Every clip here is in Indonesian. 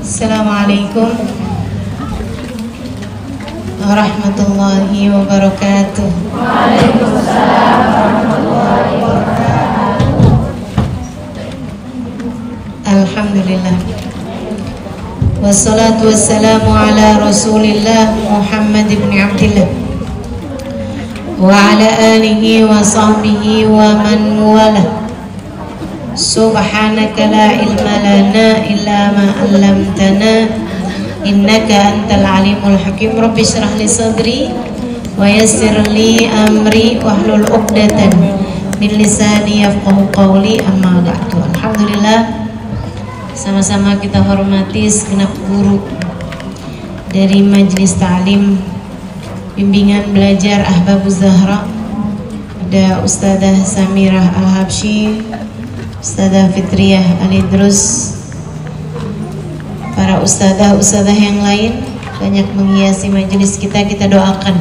Assalamualaikum warahmatullahi wabarakatuh. Waalaikumsalam warahmatullahi wabarakatuh. Alhamdulillah. Wassalatu wassalamu ala Rasulillah Muhammad ibn Abdillah wa ala alihi wa sahbihi wa man walah. Subhanaka la ilma lana illa ma 'allamtana innaka antal alimul hakim. Rabbi shrah li sadri wa yassir li amri wahlul 'uqdatan min lisani yafqahu qawli, amma ba'du. Alhamdulillah, sama-sama kita hormati segenap guru dari Majelis Ta'lim Bimbingan Belajar Ahbabuz Zahra. Ada Ustadzah Samirah Al-Habsyi, Ustadzah Fitriyah Al-Idrus, para ustadzah yang lain banyak menghiasi majelis kita. Kita doakan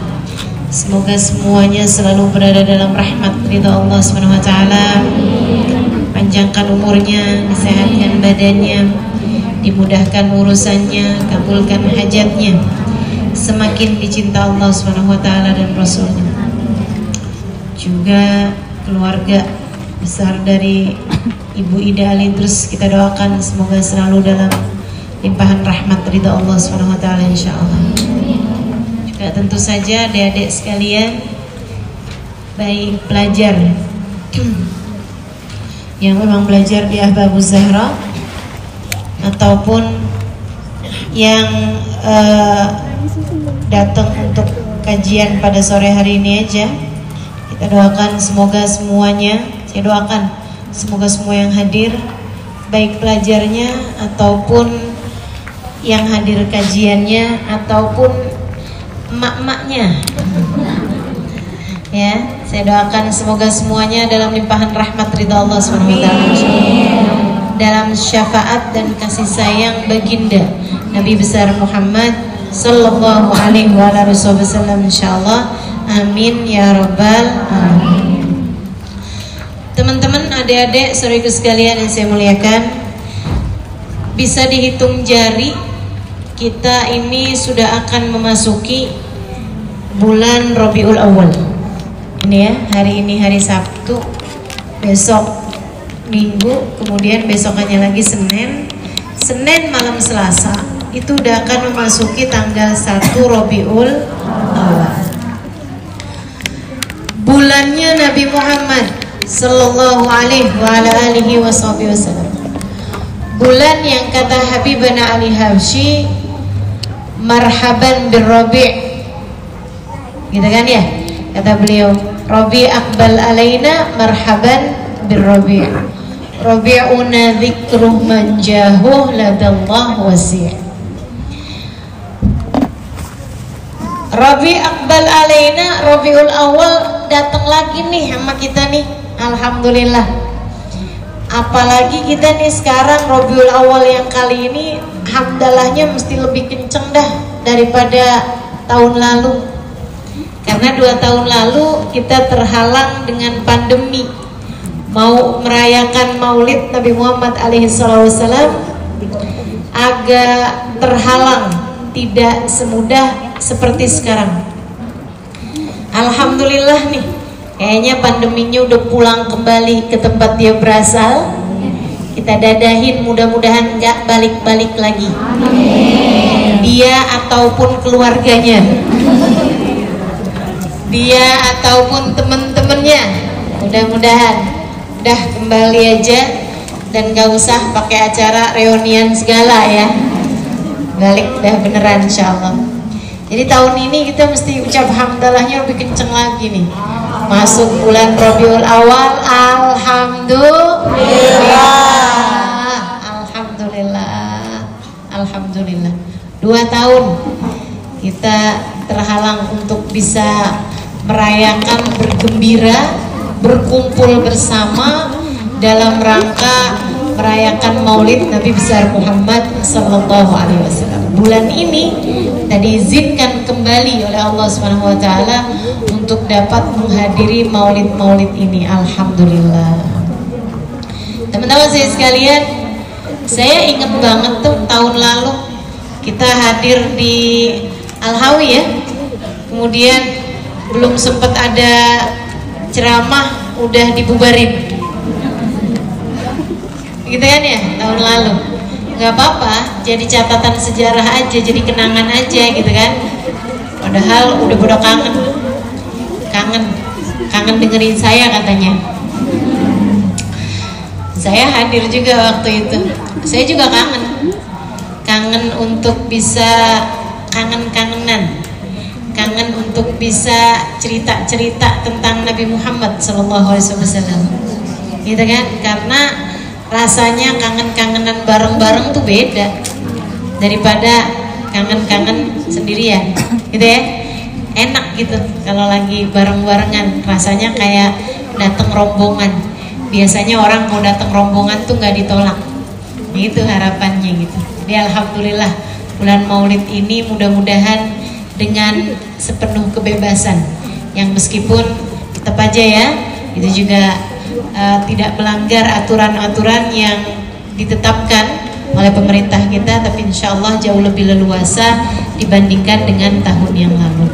semoga semuanya selalu berada dalam rahmat ridha Allah SWT, panjangkan umurnya, disehatkan badannya, dimudahkan urusannya, kabulkan hajatnya, semakin dicinta Allah SWT dan Rasulnya. Juga keluarga besar dari Ibu Ida Al-Idrus kita doakan semoga selalu dalam limpahan rahmat ridha Allah SWT, insyaallah. Juga tentu saja adik-adik sekalian, baik pelajar yang memang belajar di Ahbabuz Zahra ataupun yang datang untuk kajian pada sore hari ini aja, kita doakan semoga semuanya, saya doakan semoga semua yang hadir, baik pelajarnya ataupun yang hadir kajiannya ataupun emak-emaknya, ya, saya doakan semoga semuanya dalam limpahan rahmat ridha Allah SWT, dalam syafaat dan kasih sayang baginda Nabi besar Muhammad sallallahu alaihi wasallam, insyaallah. Amin ya rabbal alamin. Teman-teman, adik-adik, saudaraku sekalian yang saya muliakan, bisa dihitung jari kita ini sudah akan memasuki bulan Rabiul Awal. Ini ya, hari ini hari Sabtu, besok Minggu, kemudian besokannya lagi Senin malam Selasa, itu udah akan memasuki tanggal 1 Rabiul Awal. Bulannya Nabi Muhammad sallallahu alaihi wasallam. Bulan yang kata Habibana Ali Habsyi, marhaban birrabi', gitu kan ya, kata beliau, Rabi' aqbal alaina marhaban birrabi', rabi'una dzikruh man jahuh ladallah wasi'. Rabi' aqbal alaina, Rabiul Awal datang lagi nih sama kita nih, alhamdulillah. Apalagi kita nih sekarang Rabiul Awal yang kali ini hamdalahnya mesti lebih kenceng dah daripada tahun lalu. Karena 2 tahun lalu kita terhalang dengan pandemi, mau merayakan Maulid Nabi Muhammad SAW agak terhalang, tidak semudah seperti sekarang. Alhamdulillah nih, kayaknya pandeminya udah pulang kembali ke tempat dia berasal. Kita dadahin, mudah-mudahan nggak balik-balik lagi. Amin. Dia ataupun keluarganya, dia ataupun temen-temennya, mudah-mudahan udah kembali aja dan gak usah pakai acara reunian segala ya. Balik dah beneran insyaallah. Jadi tahun ini kita mesti ucap hamdalahnya lebih kenceng lagi nih. Masuk bulan Rabiul Awal, alhamdulillah 2 tahun kita terhalang untuk bisa merayakan, bergembira, berkumpul bersama dalam rangka merayakan Maulid Nabi besar Muhammad sallallahu alaihi wasallam. Bulan ini kita diizinkan kembali oleh Allah Subhanahu wa taala untuk dapat menghadiri Maulid ini. Alhamdulillah. Teman-teman saya sekalian, saya ingat banget tuh tahun lalu Kita hadir di Al-Hawi ya. Kemudian belum sempat ada ceramah udah dibubarin. Gitu kan ya, tahun lalu. Gak apa-apa, jadi catatan sejarah aja, jadi kenangan aja gitu kan. Padahal udah bodoh kangen dengerin saya katanya. Saya hadir juga waktu itu. Saya juga kangen untuk bisa kangen untuk bisa cerita-cerita tentang Nabi Muhammad SAW, gitu kan? Karena rasanya kangen-kangenan bareng-bareng tuh beda daripada kangen-kangen sendirian, gitu ya. Enak gitu kalau lagi bareng-barengan, rasanya kayak datang rombongan. Biasanya orang mau datang rombongan tuh nggak ditolak, gitu harapannya gitu. Jadi alhamdulillah bulan Maulid ini mudah-mudahan dengan sepenuh kebebasan, yang meskipun tetap aja ya itu juga tidak melanggar aturan-aturan yang ditetapkan oleh pemerintah kita, tapi insya Allah jauh lebih leluasa dibandingkan dengan tahun yang lalu.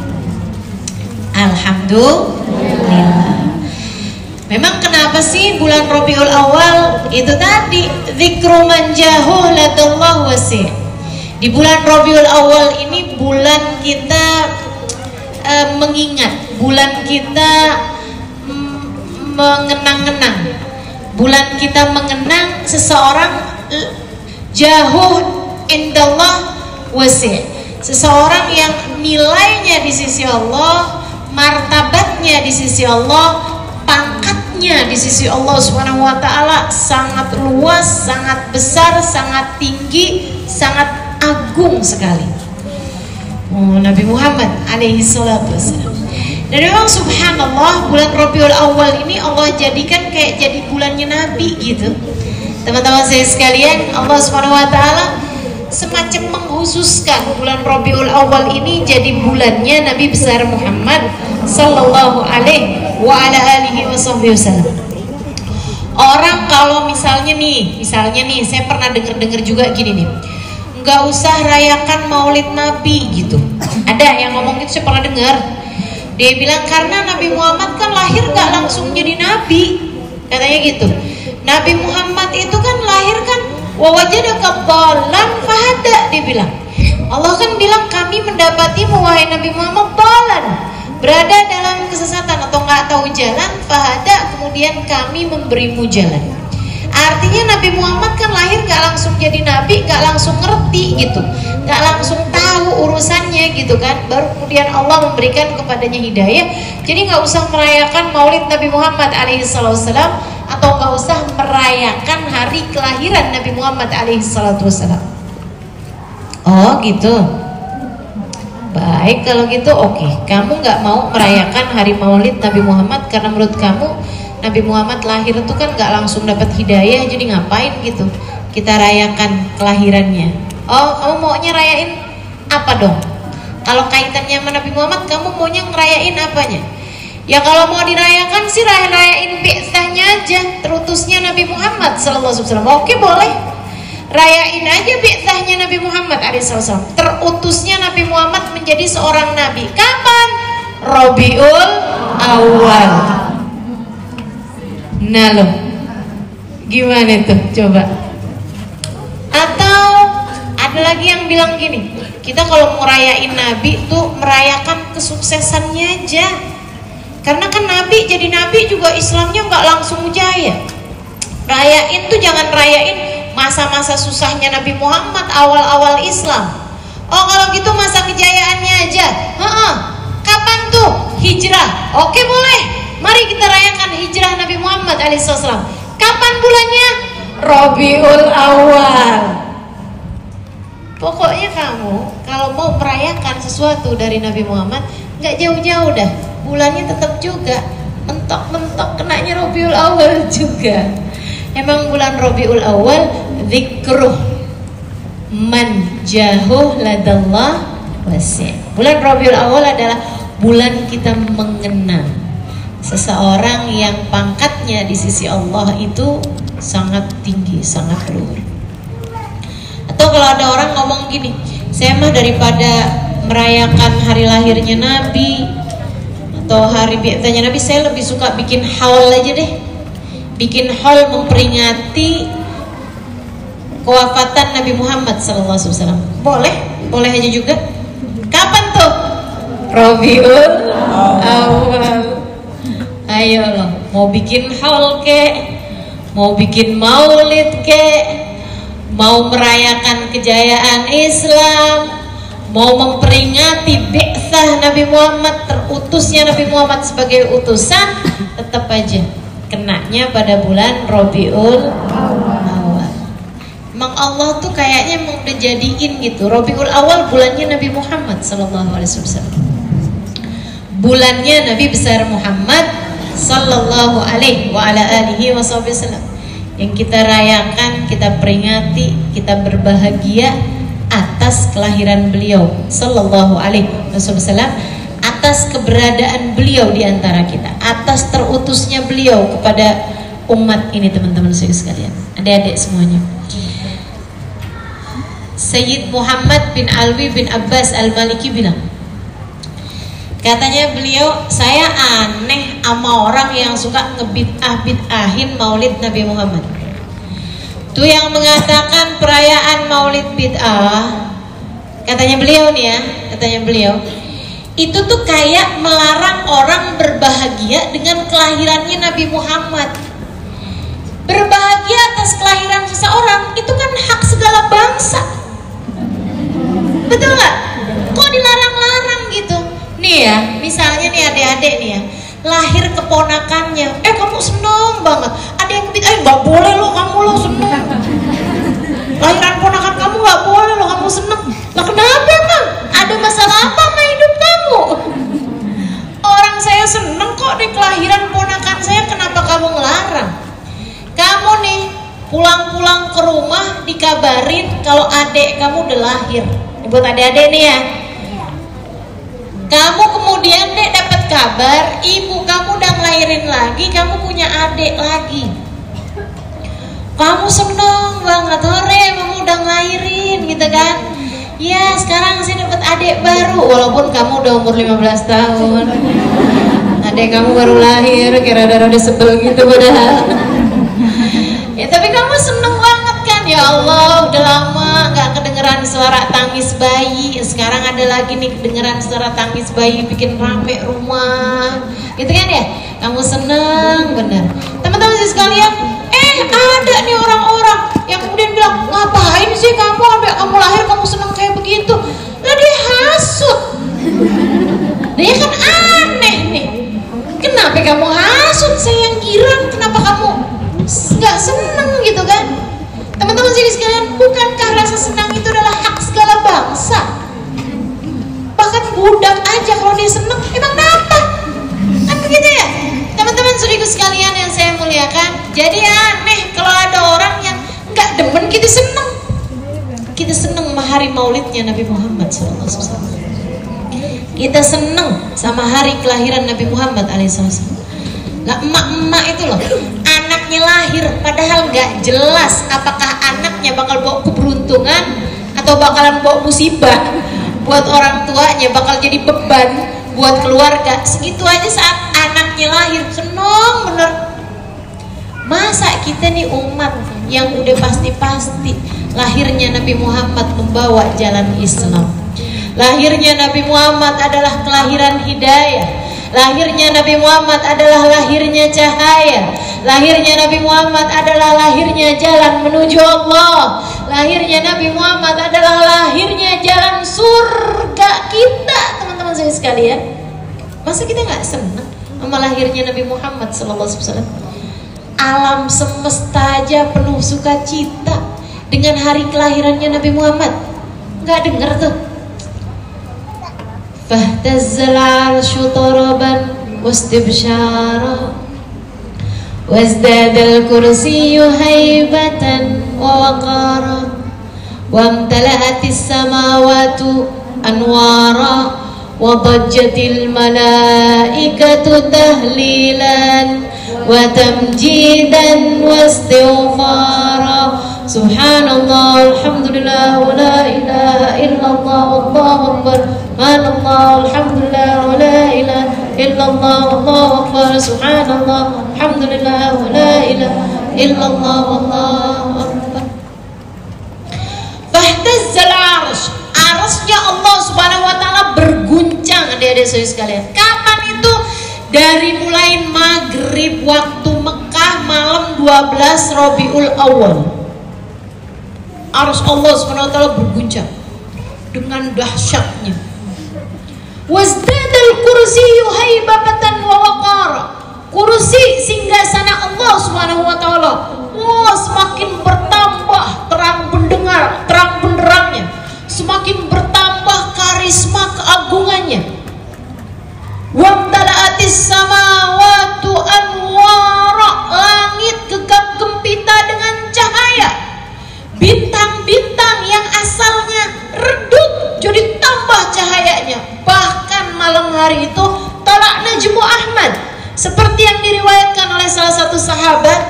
Alhamdulillah. Memang kenapa sih bulan Rabiul Awal itu tadi dzikru man jahuh ladallahu wasi'. Di bulan Rabiul Awal ini bulan kita mengingat, bulan kita mengenang-enang, bulan kita mengenang seseorang jahuh indallah wasi', seseorang yang nilainya di sisi Allah, martabatnya di sisi Allah, pangkatnya di sisi Allah Subhanahu wa taala sangat luas, sangat besar, sangat tinggi, sangat agung sekali. Nabi Muhammad alaihi salatu wassalam. Dan memang subhanallah bulan Rabiul Awal ini Allah jadikan kayak jadi bulannya Nabi gitu. Teman-teman saya sekalian, Allah Subhanahu wa taala semacam mengkhususkan bulan Rabiul Awal ini jadi bulannya Nabi besar Muhammad sallallahu alaihi wa ala alihi wasallam. Orang kalau misalnya nih saya pernah dengar juga gini nih, nggak usah rayakan Maulid Nabi gitu. Ada yang ngomong gitu, saya pernah dengar. Dia bilang karena Nabi Muhammad kan lahir nggak langsung jadi Nabi, katanya gitu. Nabi Muhammad itu kan lahir kan wawajadaka dhalan fahada, dia bilang. Allah kan bilang kami mendapatimu wahai Nabi Muhammad dhalan, berada dalam kesesatan atau nggak tahu jalan, fahada, kemudian kami memberimu jalan. Artinya Nabi Muhammad kan lahir gak langsung jadi Nabi, gak langsung ngerti gitu, gak langsung tahu urusannya gitu kan. Baru kemudian Allah memberikan kepadanya hidayah. Jadi gak usah merayakan Maulid Nabi Muhammad alaihissalam, atau gak usah merayakan hari kelahiran Nabi Muhammad alaihissalam. Oh gitu. Baik kalau gitu, oke. Kamu gak mau merayakan hari Maulid Nabi Muhammad karena menurut kamu Nabi Muhammad lahir itu kan gak langsung dapat hidayah, jadi ngapain gitu kita rayakan kelahirannya. Oh, kamu maunya rayain apa dong? Kalau kaitannya sama Nabi Muhammad, kamu maunya ngerayain apanya? Ya kalau mau dirayakan sih rayain bi'tsahnya aja, terutusnya Nabi Muhammad SAW. Oke boleh, rayain aja bi'tsahnya Nabi Muhammad SAW. Terutusnya Nabi Muhammad menjadi seorang Nabi kapan? Rabiul Awal. Nah loh, gimana tuh coba? Atau ada lagi yang bilang gini, kita kalau mau rayain Nabi tuh merayakan kesuksesannya aja. Karena kan Nabi jadi Nabi juga Islamnya nggak langsung jaya. Rayain tuh jangan rayain masa-masa susahnya Nabi Muhammad awal-awal Islam. Oh kalau gitu masa kejayaannya aja. Kapan tuh? Hijrah. Oke boleh. Mari kita rayakan hijrah Nabi Muhammad alaihissalam. Kapan bulannya? Rabiul Awal. Pokoknya kamu kalau mau merayakan sesuatu dari Nabi Muhammad, nggak jauh-jauh dah, bulannya tetap juga mentok-mentok kenanya Rabiul Awal juga. Emang bulan Rabiul Awal dzikruh man jahuh ladallah wasi'. Bulan Rabiul Awal adalah bulan kita mengenang seseorang yang pangkatnya di sisi Allah itu sangat tinggi, sangat luhur. Atau kalau ada orang ngomong gini, Saya mah daripada merayakan hari lahirnya Nabi atau hari biasanya Nabi, saya lebih suka bikin haul aja deh. Bikin haul memperingati kewafatan Nabi Muhammad SAW. Boleh aja juga. Kapan tuh? Rabiul Awal. Ayo loh, mau bikin haul kek, mau bikin maulid kek, mau merayakan kejayaan Islam, mau memperingati bi'tsah Nabi Muhammad, terutusnya Nabi Muhammad sebagai utusan, tetap aja kenanya pada bulan Rabiul Awal. Emang Allah tuh kayaknya mau udah jadiin gitu. Rabiul Awal bulannya Nabi Muhammad SAW. Bulannya Nabi besar Muhammad sallallahu alaihi wa ala alihi wasallam, yang kita rayakan, kita peringati, kita berbahagia atas kelahiran beliau sallallahu alaihi wasallam, atas keberadaan beliau di antara kita, atas terutusnya beliau kepada umat ini. Teman-teman sekalian, adik-adik semuanya, Sayyid Muhammad bin Alwi bin Abbas Al-Maliki bilang, katanya beliau, saya aneh sama orang yang suka ngebid'ah-bid'ahin maulid Nabi Muhammad. Tuh yang mengatakan perayaan maulid bid'ah, katanya beliau nih ya, katanya beliau, itu tuh kayak melarang orang berbahagia dengan kelahirannya Nabi Muhammad. Berbahagia atas kelahiran seseorang itu kan hak segala bangsa. Betul gak? Kok dilarang-larang gitu? Nih ya, misalnya nih adik-adik nih ya, lahir keponakannya, kamu seneng banget, ada yang ngebid'ahin, gak boleh lo, kamu lo seneng. Lahiran ponakan kamu gak boleh lo, kamu seneng. Lah kenapa emang? Ada masalah apa sama hidup kamu? Orang saya seneng kok di kelahiran ponakan saya, kenapa kamu ngelarang? Kamu nih pulang-pulang ke rumah dikabarin kalau adik kamu udah lahir. Ini buat adik-adik nih ya. Kamu kemudian dek dapat kabar ibu kamu udah ngelahirin lagi, kamu punya adik lagi. Kamu seneng banget, hore kamu udah ngelahirin gitu kan. Ya sekarang sih dapat adik baru, walaupun kamu udah umur 15 tahun. Adik kamu baru lahir, kira rada sebel gitu padahal. Ya tapi kamu seneng banget kan, ya Allah udah lama gak kedengeran suara tangis bayi, sekarang ada lagi nih kedengeran suara tangis bayi, bikin rame rumah gitu kan ya, kamu seneng bener. Teman-teman sekalian, ada nih orang-orang yang kemudian bilang, ngapain sih kamu sampai kamu lahir kamu seneng kayak begitu? Lah dia hasut. Dia kan aneh nih, kenapa kamu hasut, saya yang girang, kenapa kamu nggak seneng gitu kan? Teman-teman sekalian, bukankah rasa senang itu adalah hak segala bangsa? Bahkan budak aja kalau dia seneng, emang kenapa? Kan begitu ya? Teman-teman saudaraku sekalian yang saya muliakan, jadi aneh kalau ada orang yang nggak demen kita seneng. Kita seneng sama hari maulidnya Nabi Muhammad SAW. Kita seneng sama hari kelahiran Nabi Muhammad SAW. Lah emak-emak itu loh, anaknya lahir padahal nggak jelas apakah anaknya bakal bawa keberuntungan atau bakalan bawa musibah buat orang tuanya, bakal jadi beban buat keluarga. Segitu aja saat anaknya lahir seneng bener. Masa kita nih umat yang udah pasti-pasti lahirnya Nabi Muhammad membawa jalan Islam, lahirnya Nabi Muhammad adalah kelahiran hidayah, lahirnya Nabi Muhammad adalah lahirnya cahaya, lahirnya Nabi Muhammad adalah lahirnya jalan menuju Allah, lahirnya Nabi Muhammad adalah lahirnya jalan surga kita. Teman-teman saya sekalian, masa kita nggak senang sama lahirnya Nabi Muhammad SAW? Alam semesta aja penuh sukacita dengan hari kelahirannya Nabi Muhammad. Nggak denger tuh? فاهتز العرش طربا واستبشارا وازداد الكرسي هيبة ووقارا وامتلأت السماوات أنوارا وضجت الملائكة تهليلا وتمجيدا واستغفارا سبحان الله الحمد لله ولا إله إلا الله illallah wallahu akbar, subhanallah alhamdulillah wa la ilaha illallah wallahu akbar, subhanallah alhamdulillah wa la ilaha illallah wallahu akbar. Fahtazzal arsh, arshnya Allah subhanahu wa ta'ala berguncang. Adik-adik saya sekalian, kapan itu? Dari mulai maghrib waktu Mekah malam 12 Rabiul Awal, arsh Allah subhanahu wa ta'ala berguncang dengan dahsyatnya. Wasdadal kursiyyu haibatan wa waqara, kursi singgasana Allah subhanahu wa ta'ala semakin bertambah terang benderangnya, semakin bertambah karisma keagungannya. Wamtala'atis samawatu anwara, langit gegap gempita dengan cahaya. Bintang-bintang yang asalnya redup jadi tambah cahayanya. Bahkan malam hari itu talak najmu Ahmad, seperti yang diriwayatkan oleh salah satu sahabat.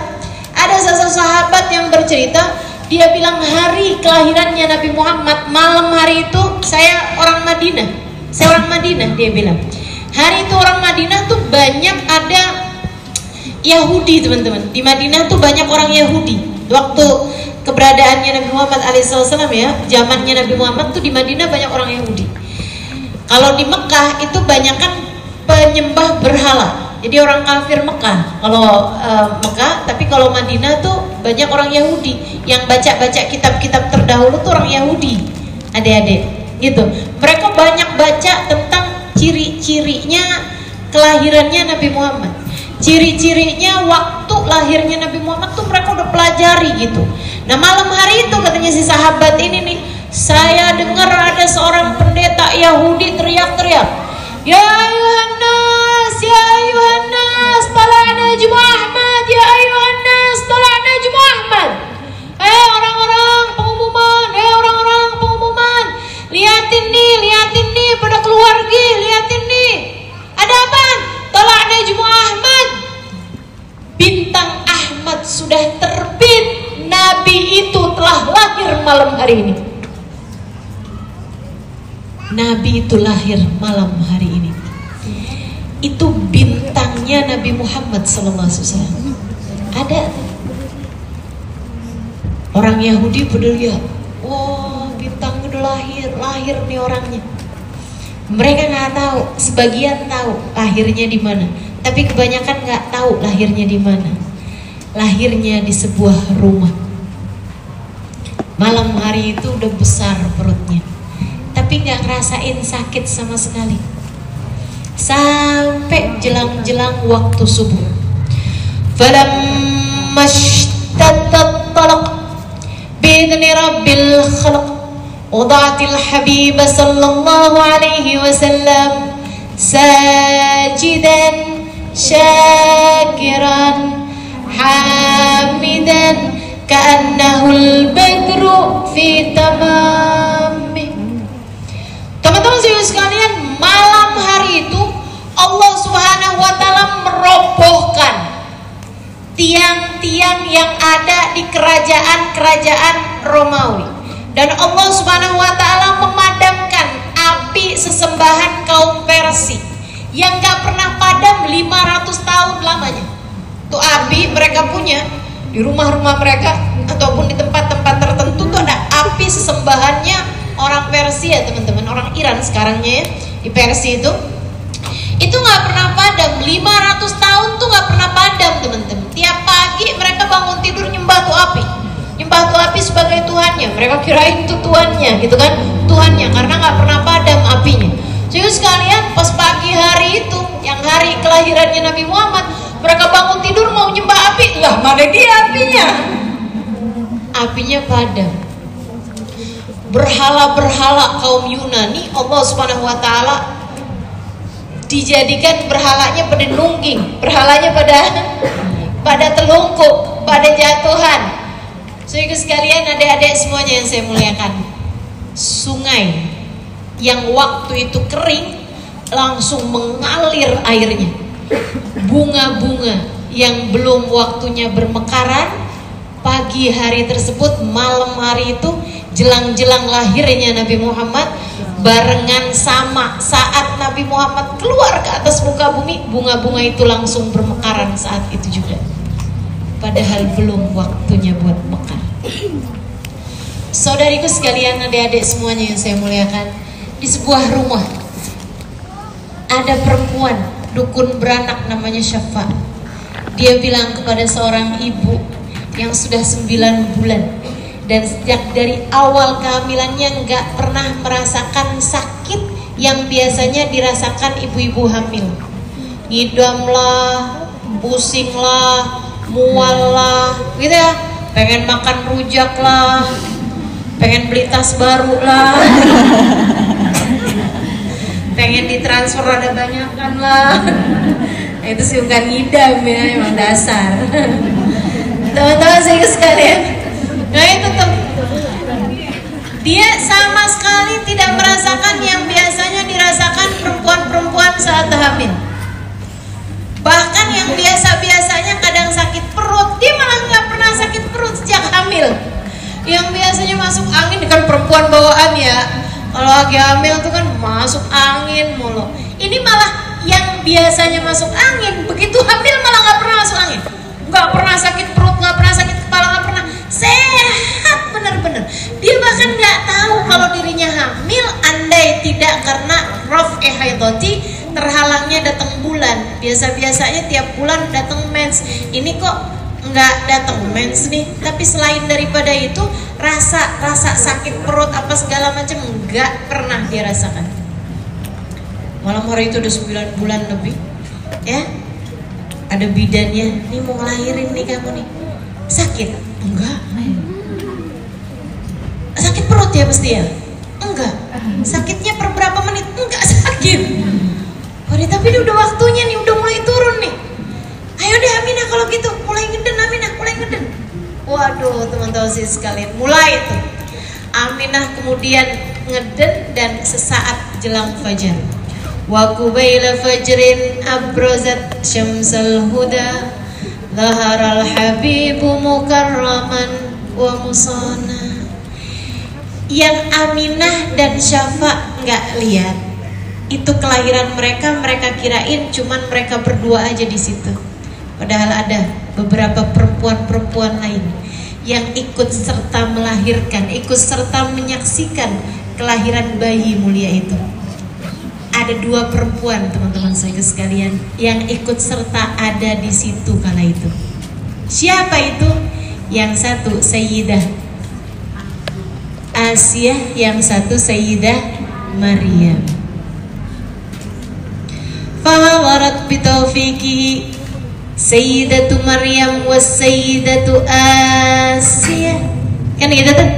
Ada salah satu sahabat yang bercerita, dia bilang hari kelahirannya Nabi Muhammad malam hari itu saya orang Madinah, dia bilang. Hari itu orang Madinah tuh banyak ada Yahudi, teman-teman. Di Madinah tuh banyak orang Yahudi. Waktu keberadaannya Nabi Muhammad alaihissalam ya, zamannya Nabi Muhammad tuh di Madinah banyak orang Yahudi. Kalau di Mekah itu banyak kan penyembah berhala. Jadi orang kafir Mekah kalau Mekah, tapi kalau Madinah tuh banyak orang Yahudi yang baca-baca kitab-kitab terdahulu tuh orang Yahudi. Adik-adik gitu. Mereka banyak baca tentang ciri-cirinya kelahirannya Nabi Muhammad, ciri-cirinya waktu lahirnya Nabi Muhammad tuh mereka udah pelajari gitu. Nah malam hari itu katanya si sahabat ini nih, saya dengar ada seorang pendeta Yahudi teriak-teriak, ya ayuhan nas, tala'na najmu Ahmad, ya ayuhan nas, tala'na najmu Ahmad. Orang-orang pengumuman, liatin nih pada keluar gih, liatin nih. Ada apa? Talak najmu Ahmad. Bintang Ahmad sudah terbit. Nabi itu telah lahir malam hari ini. Nabi itu lahir malam hari ini. Itu bintangnya Nabi Muhammad SAW. Ada orang Yahudi peduli ya, bintang udah lahir nih orangnya. Mereka nggak tahu, sebagian tahu lahirnya di mana, tapi kebanyakan nggak tahu lahirnya di mana. Lahirnya di sebuah rumah. Malam hari itu udah besar perutnya, tapi nggak ngerasain sakit sama sekali. Sampai jelang-jelang waktu subuh. Falamma ishtaddat talaq bi'idni rabbil khalaq wadatil habib sallallahu alaihi wasallam sajidan syakiran hamidan ka'annahul badru fi tamamih. Teman-teman sekalian, malam hari itu Allah Subhanahu wa taala merobohkan tiang-tiang yang ada di kerajaan-kerajaan Romawi. Dan Allah Subhanahu wa taala memadamkan api sesembahan kaum Persia yang gak pernah padam 500 tahun lamanya. Itu api mereka punya di rumah-rumah mereka ataupun di tempat-tempat tertentu tuh ada api sesembahannya orang Persia, teman-teman, orang Iran sekarangnya ya, di Persia itu nggak pernah padam. 500 tahun tuh nggak pernah padam, teman-teman. Tiap pagi mereka bangun tidur nyembah tuh api sebagai Tuhannya. Mereka kirain itu Tuhannya gitu kan, Tuhannya, karena nggak pernah padam apinya. Jadi sekalian, pas pagi hari itu yang hari kelahirannya Nabi Muhammad, mereka bangun tidur mau nyembah api, lah mana dia apinya? Apinya padam. Berhala-berhala kaum Yunani, Allah Subhanahu wa taala dijadikan berhalanya pada nungging, berhalanya pada telungkup, pada jatuhan. Saudara sekalian, adik-adik semuanya yang saya muliakan, sungai yang waktu itu kering langsung mengalir airnya. Bunga-bunga yang belum waktunya bermekaran pagi hari tersebut, malam hari itu jelang-jelang lahirnya Nabi Muhammad, barengan sama saat Nabi Muhammad keluar ke atas muka bumi, bunga-bunga itu langsung bermekaran saat itu juga, padahal belum waktunya buat mekar. Saudariku sekalian, adik-adik semuanya yang saya muliakan, di sebuah rumah ada perempuan dukun beranak namanya Syafa. Dia bilang kepada seorang ibu yang sudah 9 bulan dan sejak dari awal kehamilannya nggak pernah merasakan sakit yang biasanya dirasakan ibu-ibu hamil. Ngidam lah, pusing lah, mual lah, gitu ya. Pengen makan rujak lah, pengen beli tas baru lah, pengen ditransfer ada banyakan lah. Nah, itu sih bukan ngidam ya, emang dasar. Teman-teman saya sekalian, nah itu tuh, dia sama sekali tidak merasakan yang biasanya dirasakan perempuan-perempuan saat hamil. Bahkan yang biasa-biasanya kadang sakit perut, dia malah nggak pernah sakit perut sejak hamil. Yang biasanya masuk angin, kan perempuan bawaan ya, kalau lagi hamil tuh kan masuk angin mulu. Ini malah yang biasanya masuk angin, begitu hamil malah nggak pernah masuk angin, nggak pernah sakit perut, nggak pernah sakit kepala, nggak pernah, sehat bener-bener. Dia bahkan nggak tahu kalau dirinya hamil, andai tidak karena raf'i haidati, terhalangnya datang bulan. Biasa-biasanya tiap bulan datang mens, ini kok nggak datang mens nih. Tapi selain daripada itu, rasa sakit perut apa segala macam nggak pernah dia rasakan. Malam hari itu udah 9 bulan lebih, ya. Ada bidannya, nih mau ngelahirin nih kamu nih. Sakit? Enggak. Sakit perut ya pasti ya? Enggak. Sakitnya per berapa menit? Enggak sakit. Waduh, tapi ini udah waktunya nih, udah mulai turun nih. Ayo deh Aminah kalau gitu, mulai ngeden Aminah, mulai ngeden. Waduh teman-teman sekalian, mulai tuh Aminah kemudian ngeden dan sesaat jelang fajar. Wa qubaila fajrin abrazat syamsal huda, zaharal habibu mukarraman wa musana. Yang Aminah dan Syafa nggak lihat itu kelahiran mereka, mereka kirain cuman mereka berdua aja di situ. Padahal ada beberapa perempuan-perempuan lain yang ikut serta melahirkan, ikut serta menyaksikan kelahiran bayi mulia itu. Ada 2 perempuan teman-teman saya sekalian yang ikut serta ada di situ kala itu. Siapa itu? Yang satu Sayyidah Asiyah, yang satu Sayyidah Maryam. Fahawarat bitaufiqihi Sayyidatu Maryam was Sayyidatu Asiyah. Kan gitu tuh.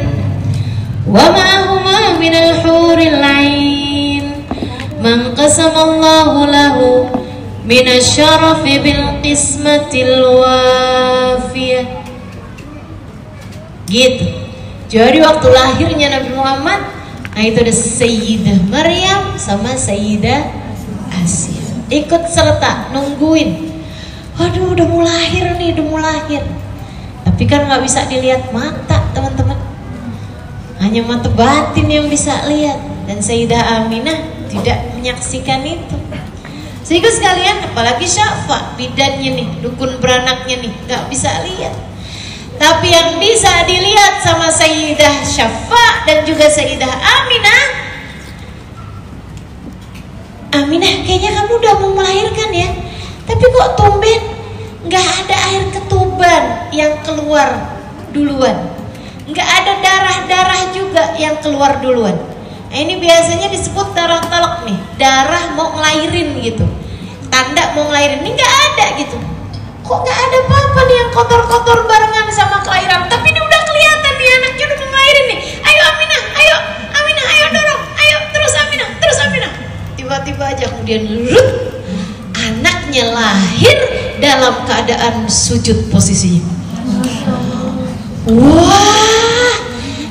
Wa ma'ahuma minal huril 'ain man qasamallahu lahu minasyarafi bil qismatil wafiyah. Gitu. Jadi waktu lahirnya Nabi Muhammad, nah itu ada Sayyidah Maryam sama Sayyidah Asiyah ikut serta nungguin. Waduh udah mau lahir nih, udah mau lahir. Tapi kan nggak bisa dilihat mata teman-teman, hanya mata batin yang bisa lihat. Dan Sayyidah Aminah tidak menyaksikan itu. Sehingga sekalian, apalagi Syafa, bidannya nih, dukun beranaknya nih, nggak bisa lihat. Tapi yang bisa dilihat sama Sayyidah Syafa dan juga Sayyidah Aminah, Aminah kayaknya kamu udah mau melahirkan ya, tapi kok tumben nggak ada air ketuban yang keluar duluan, nggak ada darah-darah juga yang keluar duluan. Nah, ini biasanya disebut darah talak nih, darah mau ngelahirin gitu, tanda mau ngelahirin. Ini nggak ada gitu. Kok nggak ada apa-apa nih yang kotor-kotor barengan sama kelahiran? Tapi ini udah kelihatan nih anaknya udah mau ngelahirin nih. Ayo Aminah, ayo Aminah, ayo dorong, ayo terus Aminah, terus Aminah. Tiba-tiba aja kemudian rut, anaknya lahir dalam keadaan sujud posisinya. Wah,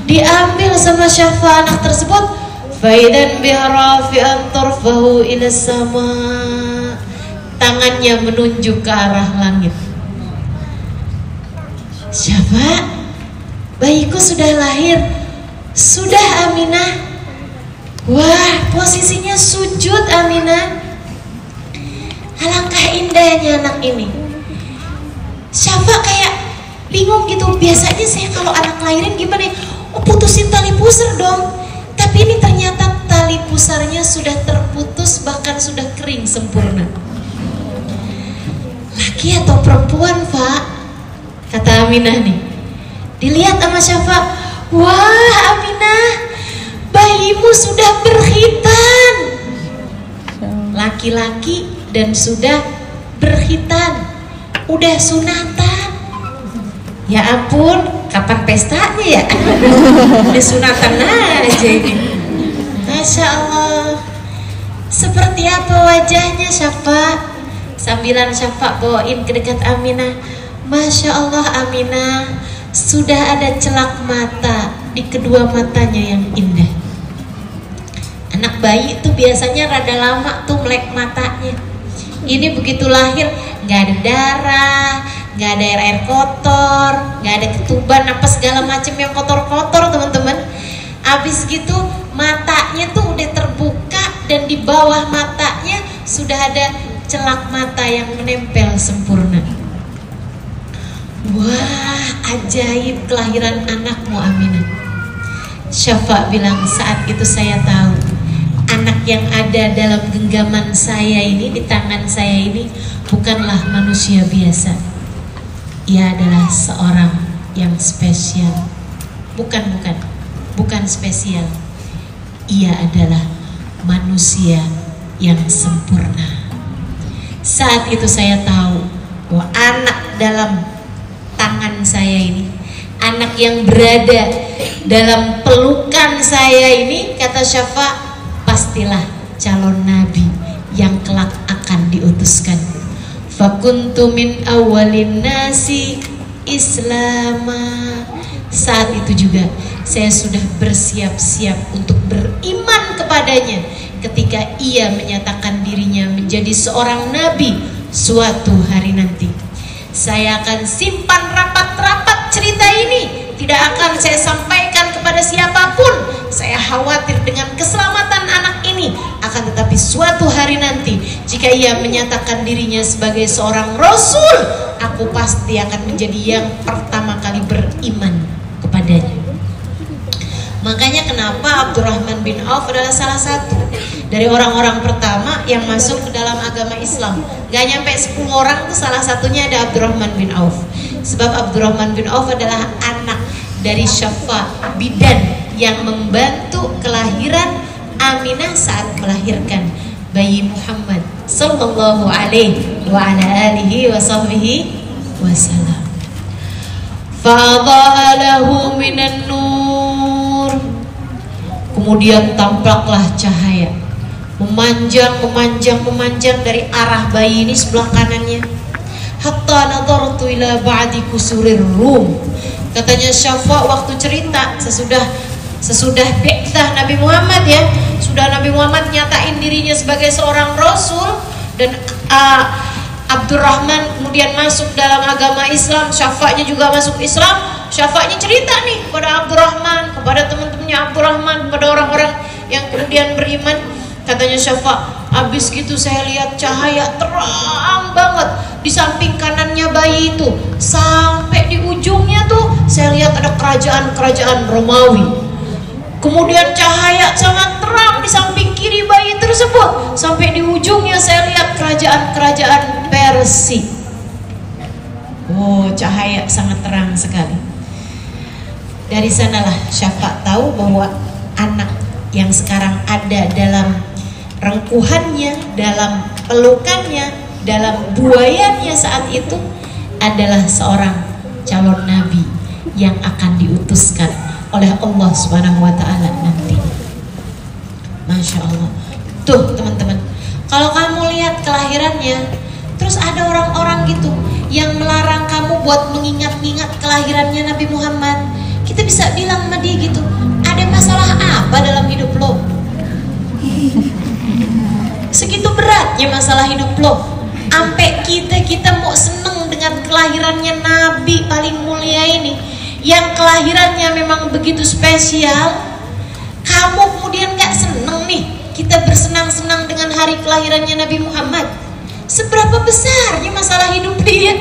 diambil sama Syafa anak tersebut. Faidan biharafi'an tarfahu ila sama, tangannya menunjuk ke arah langit. Siapa? Bayiku sudah lahir. Sudah Aminah. Wah, posisinya sujud Aminah. Alangkah indahnya anak ini. Syafa kayak bingung gitu. Biasanya saya kalau anak lahirin gimana ya? Oh, putusin tali pusar dong. Tapi ini ternyata tali pusarnya sudah terputus, bahkan sudah kering sempurna. Laki atau perempuan, Pak? Kata Aminah nih. Dilihat sama Syafa. Wah Aminah, bayimu sudah berkhitan. Laki-laki dan sudah berkhitan, udah sunatan. Ya ampun, kapan pestanya ya? Udah sunatan aja ini. Masya Allah. Seperti apa wajahnya Syafa? Sambilan Syafa bawain ke dekat Aminah. Masya Allah Aminah, sudah ada celak mata di kedua matanya yang indah. Anak bayi itu biasanya rada lama tuh melek matanya. Ini begitu lahir nggak ada darah, nggak ada air kotor, nggak ada ketuban apa segala macam yang kotor-kotor teman-teman. Abis gitu matanya tuh udah terbuka dan di bawah matanya sudah ada celak mata yang menempel sempurna. Wah, ajaib kelahiran anakmu Aminah. Syafa bilang, saat itu saya tahu anak yang ada dalam genggaman saya ini, di tangan saya ini bukanlah manusia biasa. Ia adalah seorang yang spesial. Bukan spesial. Ia adalah manusia yang sempurna. Saat itu saya tahu bahwa anak dalam tangan saya ini, anak yang berada dalam pelukan saya ini, kata Syafa, pastilah calon nabi yang kelak akan diutuskan. Fakuntu min awalin nasi islama. Saat itu juga saya sudah bersiap-siap untuk beriman kepadanya ketika ia menyatakan dirinya menjadi seorang nabi suatu hari nanti. Saya akan simpan rapat-rapat cerita ini, tidak akan saya sampaikan kepada siapapun. Saya khawatir dengan keselamatan anak ini. Akan tetapi suatu hari nanti, jika ia menyatakan dirinya sebagai seorang rasul, aku pasti akan menjadi yang pertama kali beriman kepadanya. Makanya kenapa Abdurrahman bin Auf adalah salah satu dari orang-orang pertama yang masuk ke dalam agama Islam. Gak nyampe 10 orang tuh salah satunya ada Abdurrahman bin Auf. Sebab Abdurrahman bin Auf adalah anak dari Syafa, bidan yang membantu kelahiran Aminah saat melahirkan bayi Muhammad sallallahu alaihi wa ala alihi wa sahbihi wasallam. Fadha'a lahu minan nur. Kemudian tampaklah cahaya memanjang dari arah bayi ini sebelah kanannya. Hatta nadartu ila ba'di kusurir rum. Katanya Syafa waktu cerita sesudah bi'tsah Nabi Muhammad ya, sudah Nabi Muhammad nyatain dirinya sebagai seorang rasul dan Abdurrahman kemudian masuk dalam agama Islam, Syafa'nya juga masuk Islam. Syafa'nya cerita nih kepada Abdurrahman, kepada teman-temannya Abdurrahman, kepada orang-orang yang kemudian beriman. Katanya Syafa', habis gitu saya lihat cahaya terang banget di samping kanannya bayi itu, sampai di ujungnya tuh saya lihat ada kerajaan-kerajaan Romawi. Kemudian cahaya sangat terang di samping kiri bayi tersebut, sampai di ujungnya saya lihat kerajaan-kerajaan Persia. Oh, cahaya sangat terang sekali. Dari sanalah Syafa' tahu bahwa anak yang sekarang ada dalam rengkuhannya, dalam pelukannya, dalam buayannya saat itu adalah seorang calon nabi yang akan diutuskan oleh Allah Subhanahu wa taala nanti. Masya Allah. Tuh teman-teman, kalau kamu lihat kelahirannya, terus ada orang-orang gitu yang melarang kamu buat mengingat-ingat kelahirannya Nabi Muhammad, kita bisa bilang sama dia gitu, ada masalah apa dalam hidup lo? Segitu beratnya masalah hidup lo, sampai kita mau seneng dengan kelahirannya Nabi paling mulia ini, yang kelahirannya memang begitu spesial. Kamu kemudian gak seneng nih kita hari kelahirannya Nabi Muhammad, seberapa besarnya masalah hidup dia.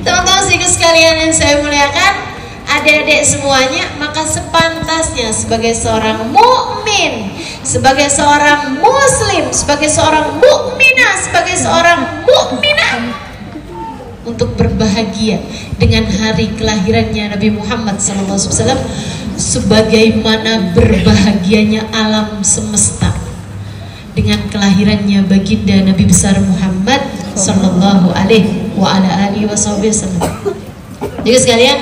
Teman-teman sekalian yang saya muliakan, adik-adik semuanya, maka sepantasnya sebagai seorang mukmin, sebagai seorang muslim, sebagai seorang mukminah, sebagai seorang mukminah untuk berbahagia dengan hari kelahirannya Nabi Muhammad SAW, sebagaimana berbahagianya alam semesta dengan kelahirannya baginda Nabi besar Muhammad sallallahu alaihi wasallam. Jadi sekalian,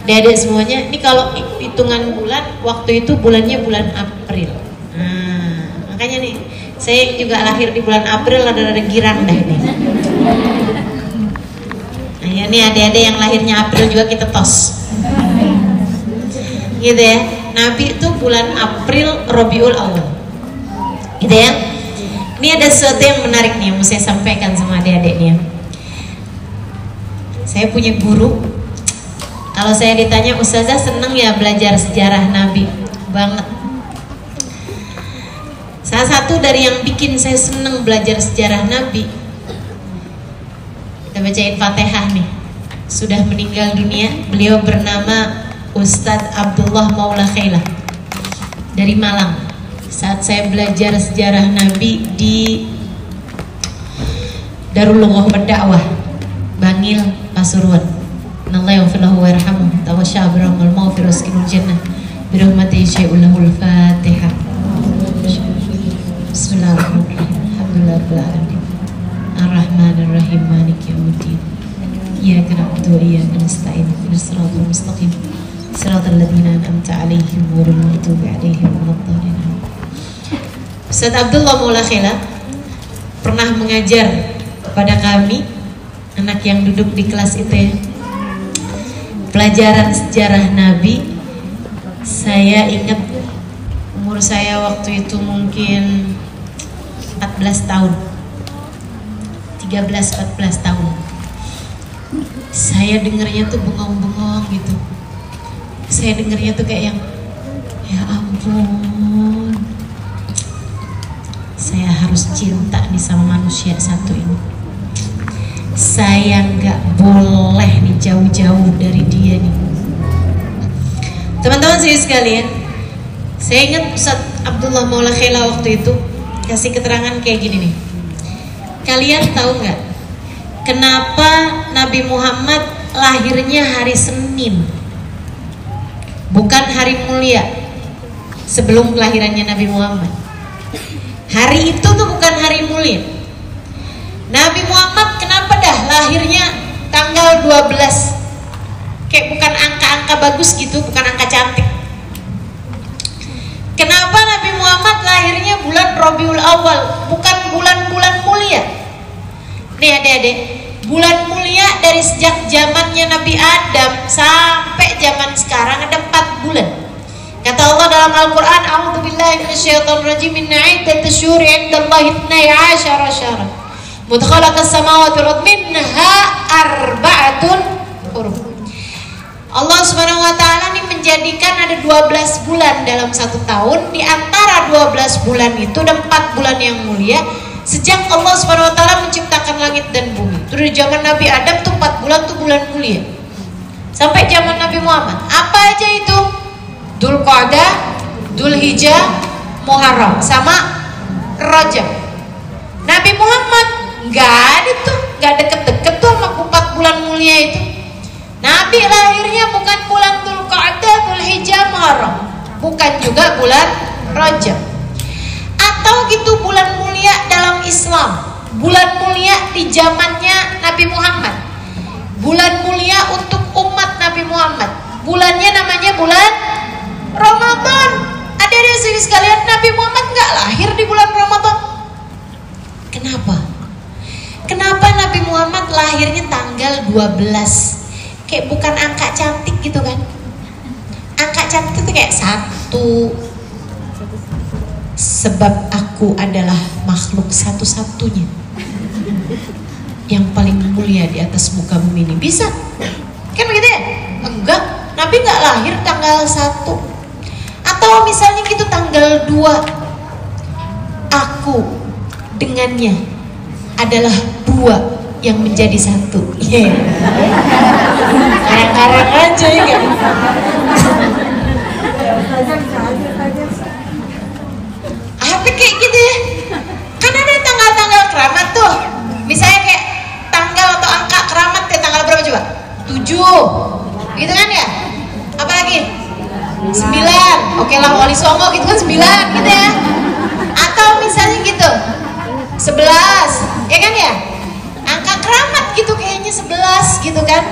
adik-adik semuanya, ini kalau hitungan bulan, waktu itu bulannya bulan April. Nah, makanya nih, saya juga lahir di bulan April, ada girang dah nih. Nah, ya nih adik-adik yang lahirnya April juga kita tos. Gitu ya. Nabi itu bulan April Rabiul Awal. Gitu ya. Ini ada sesuatu yang menarik nih yang mau saya sampaikan sama adik-adik nih. Saya punya guru. Kalau saya ditanya, Ustazah seneng ya belajar sejarah Nabi? Banget. Salah satu dari yang bikin saya seneng belajar sejarah Nabi, kita bacain Fatihah nih. Sudah meninggal dunia, beliau bernama Ustadz Abdullah Maula Khailah dari Malang. Saat saya belajar sejarah Nabi di Darul Lughah Berdakwah Bangil, Pasuruan. Allah yaghfir lahu wa yarhamuh, tawasya birahmal maghfirah waskinul jannah birahmati syai'ullahul Fatihah. Bismillahirrahmanirrahim. Alhamdulillahirabbil alamin. Arrahmanir rahim, maliki yaumiddin. Iyyaka na'budu wa iyyaka nasta'in. Ihdinas siratal mustaqim. Siratal ladzina an'amta 'alaihim ghairil maghdubi 'alaihim waladdallin. Ustaz Abdullah Maula Khailah pernah mengajar kepada kami, anak yang duduk di kelas itu, pelajaran sejarah Nabi. Saya ingat umur saya waktu itu mungkin 14 tahun 13-14 tahun. Saya dengarnya tuh bengong-bengong gitu. Saya dengarnya tuh kayak yang, ya ampun, saya harus cinta nih sama manusia satu ini. Saya nggak boleh nih jauh-jauh dari dia nih. Teman-teman sekalian, saya ingat Ustaz Abdullah Maula Khailah waktu itu kasih keterangan kayak gini nih. Kalian tahu nggak kenapa Nabi Muhammad lahirnya hari Senin, bukan hari mulia sebelum kelahirannya Nabi Muhammad? Hari itu tuh bukan hari mulia. Nabi Muhammad kenapa dah lahirnya tanggal 12? Kayak bukan angka-angka bagus gitu, bukan angka cantik. Kenapa Nabi Muhammad lahirnya bulan Rabiul Awal, bukan bulan-bulan mulia? Nih adik-adik, bulan mulia dari sejak zamannya Nabi Adam sampai zaman sekarang ada 4 bulan. Kata Allah dalam Al-Quran, A'udzubillahi minasyaitonirrajim, inna iddatash syuhuri 'indallahi 12 syahran mudkhalaqas samawati wal ardh minha arba'atun hurum. Allah Subhanahu wa taala ini menjadikan ada 12 bulan dalam satu tahun. Di antara 12 bulan itu ada 4 bulan yang mulia. Sejak Allah Subhanahu wa taala menciptakan langit dan bumi. Itu dari zaman Nabi Adam tuh 4 bulan tuh bulan mulia. Sampai zaman Nabi Muhammad. Apa aja itu? Dzulqa'dah, Dzulhijjah, Muharram sama Rajab. Nabi Muhammad nggak ada tuh, nggak deket-deket tuh sama 4 bulan mulia itu. Nabi lahirnya bukan bulan Dzulqa'dah, Dzulhijjah, Muharram, bukan juga bulan Rajab. Atau gitu bulan mulia dalam Islam, bulan mulia di zamannya Nabi Muhammad, bulan mulia untuk umat Nabi Muhammad. Bulannya namanya bulan Ramadan. Adik-adik sekalian, Nabi Muhammad nggak lahir di bulan Ramadan. Kenapa? Kenapa Nabi Muhammad lahirnya tanggal 12? Kayak bukan angka cantik gitu kan? Angka cantik itu kayak 1. Sebab aku adalah makhluk satu-satunya yang paling mulia di atas muka bumi ini. Bisa? Kan begitu ya? Enggak, Nabi nggak lahir tanggal 1. Atau misalnya gitu tanggal 2. Aku dengannya adalah dua yang menjadi satu. Karang-karang aja ya kan. Apa kayak gitu ya? Kan ada tanggal-tanggal keramat tuh. Misalnya kayak tanggal atau angka keramat ya, tanggal berapa coba? 7 gitu kan ya? Apalagi? 9. Oke lah, Wali Songo gitu kan 9 gitu ya. Atau misalnya gitu 11, ya kan ya? Angka keramat gitu kayaknya 11 gitu kan.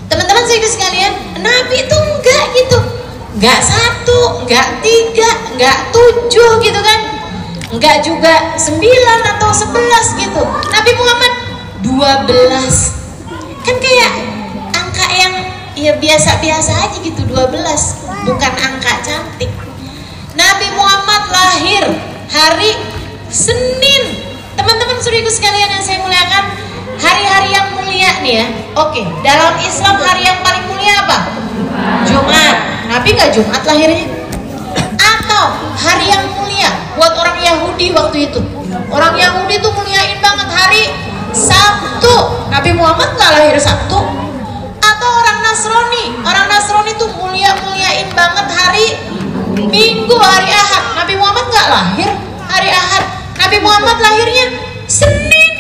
Teman-teman sekalian, Nabi itu enggak gitu. Enggak 1, enggak 3, enggak 7 gitu kan. Enggak juga 9 atau 11 gitu. Nabi Muhammad 12. Kan kayak angka yang ya biasa-biasa aja gitu, 12. Bukan angka cantik. Nabi Muhammad lahir hari Senin. Teman-teman saudaraku sekalian yang saya muliakan, hari-hari yang mulia nih ya. Oke, dalam Islam hari yang paling mulia apa? Jumat. Nabi nggak Jumat lahirnya? Atau hari yang mulia buat orang Yahudi waktu itu? Orang Yahudi tuh muliain banget hari Sabtu. Nabi Muhammad nggak lahir Sabtu. Atau orang Nasrani tuh muliain banget hari Minggu, hari Ahad. Nabi Muhammad nggak lahir hari Ahad. Nabi Muhammad lahirnya Senin.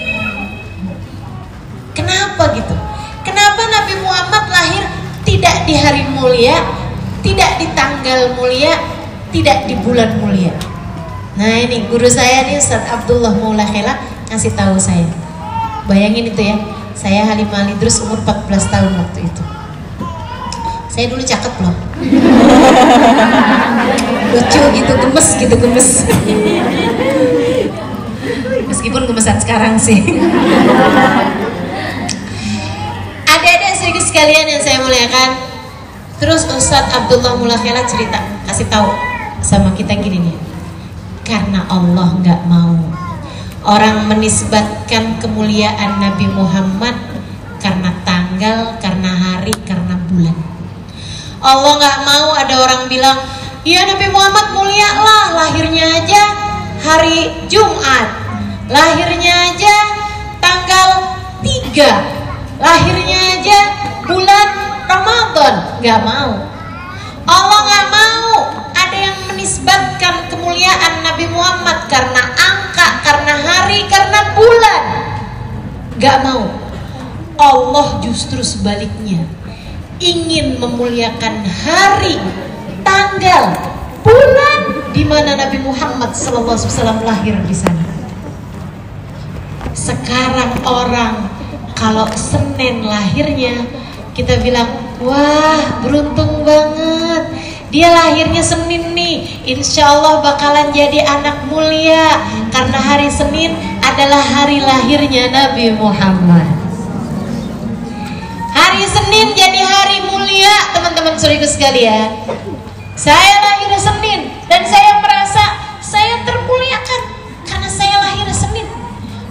Kenapa gitu? Kenapa Nabi Muhammad lahir tidak di hari mulia, tidak di tanggal mulia, tidak di bulan mulia? Nah ini guru saya nih, Ustaz Abdullah Maula Khela ngasih tahu saya. Bayangin itu ya, saya Halimah Lidrus umur 14 tahun waktu itu. Saya dulu cakep loh. Lucu gitu, gemes. Meskipun gemesan sekarang sih. Adik-adik sedikit sekalian yang saya muliakan. Terus Ustadz Abdullah Maula Khela cerita, kasih tahu sama kita gini nih. Karena Allah nggak mau orang menisbatkan kemuliaan Nabi Muhammad karena tanggal, karena hari, karena bulan. Allah nggak mau ada orang bilang, iya Nabi Muhammad mulia lah, lahirnya aja hari Jumat, lahirnya aja tanggal 3, lahirnya aja bulan Ramadan. Nggak mau. Allah nggak mau ada yang menisbatkan kemuliaan Nabi Muhammad karena angka, karena hari, karena bulan. Nggak mau. Allah justru sebaliknya ingin memuliakan hari, tanggal, bulan di mana Nabi Muhammad SAW lahir di sana. Sekarang orang kalau Senin lahirnya, kita bilang, wah beruntung banget, dia lahirnya Senin nih, insya Allah bakalan jadi anak mulia karena hari Senin adalah hari lahirnya Nabi Muhammad. Hari Senin jadi hari mulia, teman-teman saudaraku sekalian. Saya lahir Senin dan saya merasa saya termuliakan karena saya lahir Senin.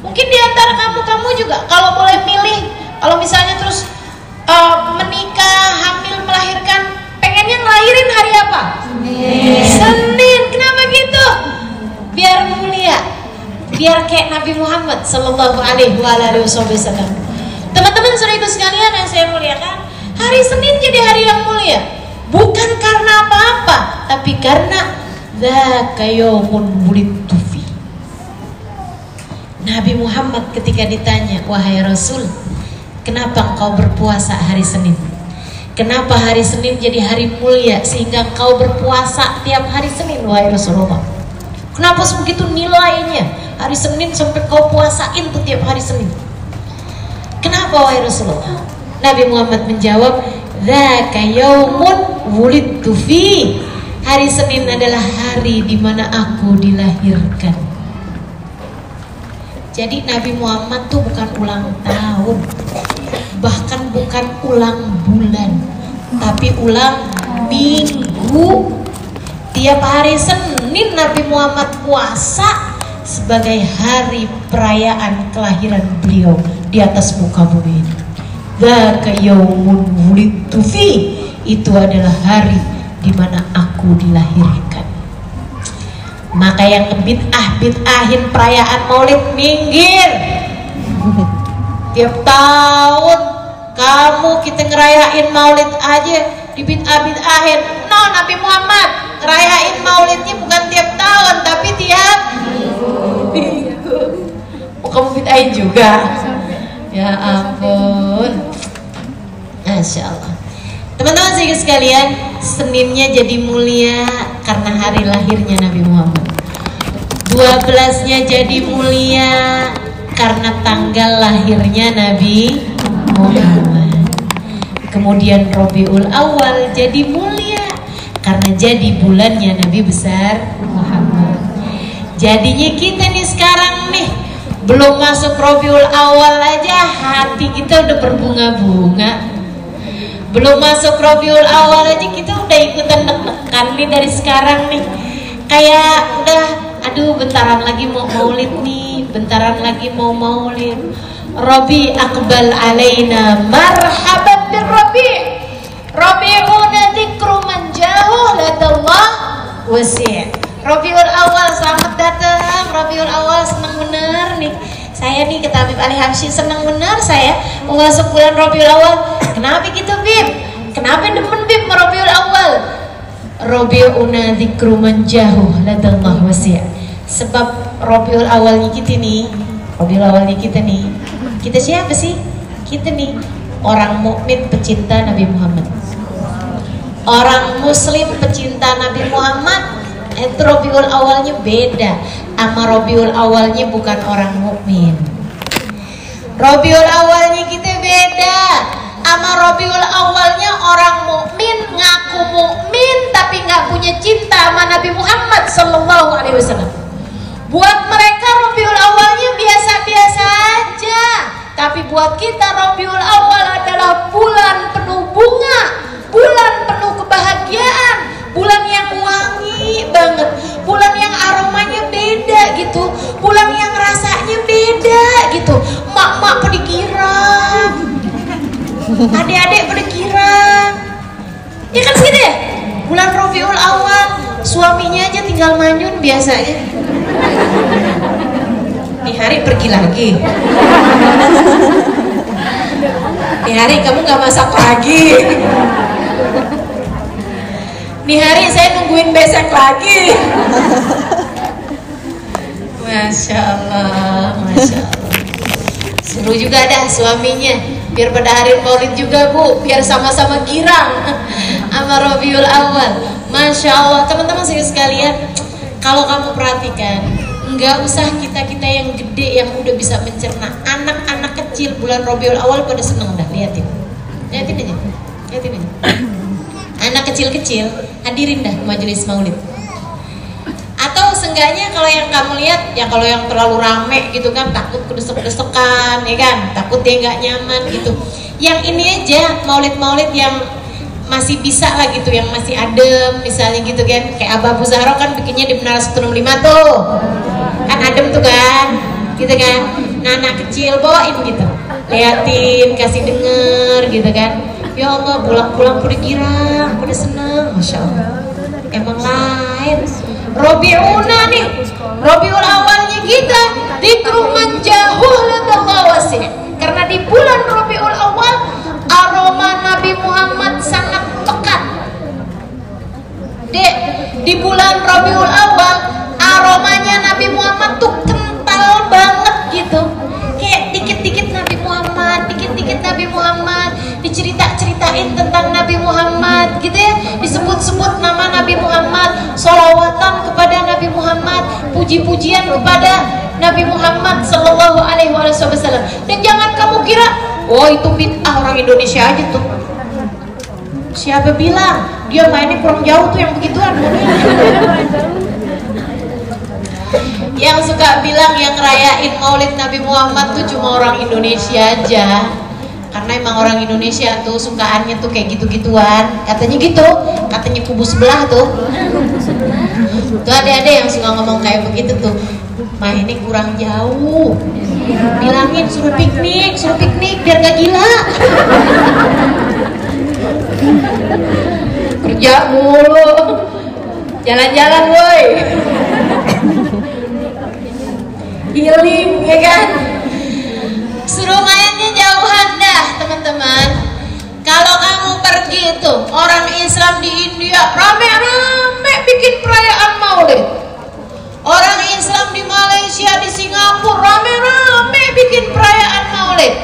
Mungkin di antara kamu juga kalau boleh milih, kalau misalnya terus menikah, hamil, melahirkan, pengennya ngelahirin hari apa? Senin. Kenapa gitu? Biar mulia, biar kayak Nabi Muhammad Sallallahu Alaihi Wasallam. Teman-teman saudaraku sekalian yang saya muliakan, hari Senin jadi hari yang mulia bukan karena apa-apa, tapi karena dzaka yaumun wulidtu fi. Nabi Muhammad ketika ditanya, wahai Rasul, kenapa engkau berpuasa hari Senin? Kenapa hari Senin jadi hari mulia sehingga engkau berpuasa tiap hari Senin, wahai Rasulullah? Kenapa sebegitu nilainya hari Senin sampai kau puasain tuh tiap hari Senin? Kenapa wahai Rasulullah? Nabi Muhammad menjawab, dzaka yaumun wulidtu fi. Hari Senin adalah hari di mana aku dilahirkan. Jadi Nabi Muhammad tuh bukan ulang tahun, bahkan bukan ulang bulan, tapi ulang minggu. Tiap hari Senin Nabi Muhammad puasa sebagai hari perayaan kelahiran beliau di atas muka bumi ini. Dzaka yaumun wulidtu fi, itu adalah hari di mana aku dilahirkan. Maka yang ngebid'ah-bid'ahin perayaan maulid minggir. Tiap tahun kamu kita ngerayain maulid aja dibid'ah-bid'ahin. No, Nabi Muhammad ngerayain maulidnya bukan tiap tahun tapi tiap minggu. Oh, kamu bid'ahin juga? Ya ampun. Masya Allah. Teman-teman sekalian, Seninnya jadi mulia karena hari lahirnya Nabi Muhammad. 12-nya jadi mulia karena tanggal lahirnya Nabi Muhammad. Kemudian Rabiul Awal jadi mulia karena jadi bulannya Nabi besar Muhammad. Jadinya kita nih sekarang nih belum masuk Rabiul Awal aja hati kita udah berbunga-bunga. Belum masuk Rabiul Awal aja kita udah ikutan deg-degan nih dari sekarang nih. Kayak udah, aduh bentaran lagi mau maulid nih, bentaran lagi mau maulid. Rabi aqbal alaina marhaban bir Rabi. Rabi'una dzikru man jauh ladallah wasi'. Rabiul Awal selamat datang. Rabiul Awal senang bener nih. Saya nih kata Habib Ali Habsyi senang benar saya mau masuk bulan Rabiul Awal. Kenapa gitu Bib? Kenapa demen Bib Rabiul Awal? Rabi'una dzikru man jauh ladallah wasi'. Sebab Rabiul Awalnya kita nih, Rabiul Awalnya kita nih. Kita siapa sih? Kita nih orang mukmin pecinta Nabi Muhammad. Orang muslim pecinta Nabi Muhammad. Itu Rabiul Awalnya beda sama Rabiul Awalnya bukan orang mukmin. Rabiul Awalnya kita beda sama Rabiul Awalnya orang mukmin ngaku mukmin tapi nggak punya cinta sama Nabi Muhammad Sallallahu Alaihi Wasallam. Buat mereka Rabiul Awalnya biasa-biasa aja, tapi buat kita Rabiul Awal adalah bulan penuh bunga, bulan penuh kebahagiaan, bulan yang wangi banget, bulan yang aromanya beda gitu, bulan yang rasanya beda gitu. Mak-mak pada girang, adik-adik pada girang, ya kan sih deh. Bulan Rabiul Awal suaminya aja tinggal manyun biasanya. Nih hari pergi lagi, nih hari kamu nggak masak lagi. Nih hari saya nungguin besek lagi. Masya Allah, Masya Allah. Seru juga dah suaminya. Biar pada hari maulid juga Bu, biar sama-sama girang sama Rabiul Awal. Masya Allah, teman-teman sekalian, kalau kamu perhatikan, nggak usah kita-kita yang gede yang udah bisa mencerna. Anak-anak kecil bulan Rabiul Awal pada seneng dah, liatin aja, liatin aja. Anak kecil-kecil hadirin dah majelis maulid. Atau seenggaknya kalau yang kamu lihat ya, kalau yang terlalu rame gitu kan takut kedesek-desekan ya kan, takut dia nggak nyaman gitu. Yang ini aja maulid-maulid yang masih bisa lah gitu, yang masih adem misalnya gitu kan, kayak Abah Abu Zahra kan bikinnya di Menara 165 tuh kan adem tuh kan gitu kan. Nah, anak kecil bawain gitu, liatin, kasih denger gitu kan. Ya Allah, pulang-pulang pada girang, pada seneng, Masya Allah. Emang lain. Rabi'una nih, Rabiul Awalnya kita dzikru man jauh ladallah wasi'. Karena di bulan Rabiul Awal aroma Nabi Muhammad sangat pekat. Dek, di bulan Rabiul Awal aromanya Nabi Muhammad tuh kental banget gitu. Kayak dikit-dikit Nabi Muhammad, dikit-dikit Nabi Muhammad, dicerita-ceritain tentang Nabi Muhammad gitu ya, disebut-sebut nama Nabi Muhammad, sholawatan kepada Nabi Muhammad, puji-pujian kepada Nabi Muhammad Sallallahu Alaihi Wasallam. Dan jangan kamu kira, oh itu bid'ah orang Indonesia aja tuh. Siapa bilang dia mainnya kurang jauh tuh yang begituan? Yang suka bilang yang rayain maulid Nabi Muhammad tuh cuma orang Indonesia aja. Karena emang orang Indonesia tuh sukaannya tuh kayak gitu-gituan. Katanya gitu, katanya kubu sebelah tuh. Tuh ada yang suka ngomong kayak begitu tuh. Mainnya kurang jauh. Bilangin suruh piknik biar gak gila. Kerja mulu, jalan-jalan woi. healing, ya kan? Lumayannya jauhan dah teman-teman. Kalau kamu pergi itu orang Islam di India rame-rame bikin perayaan Maulid. Orang Islam di Malaysia, di Singapura rame-rame bikin perayaan Maulid.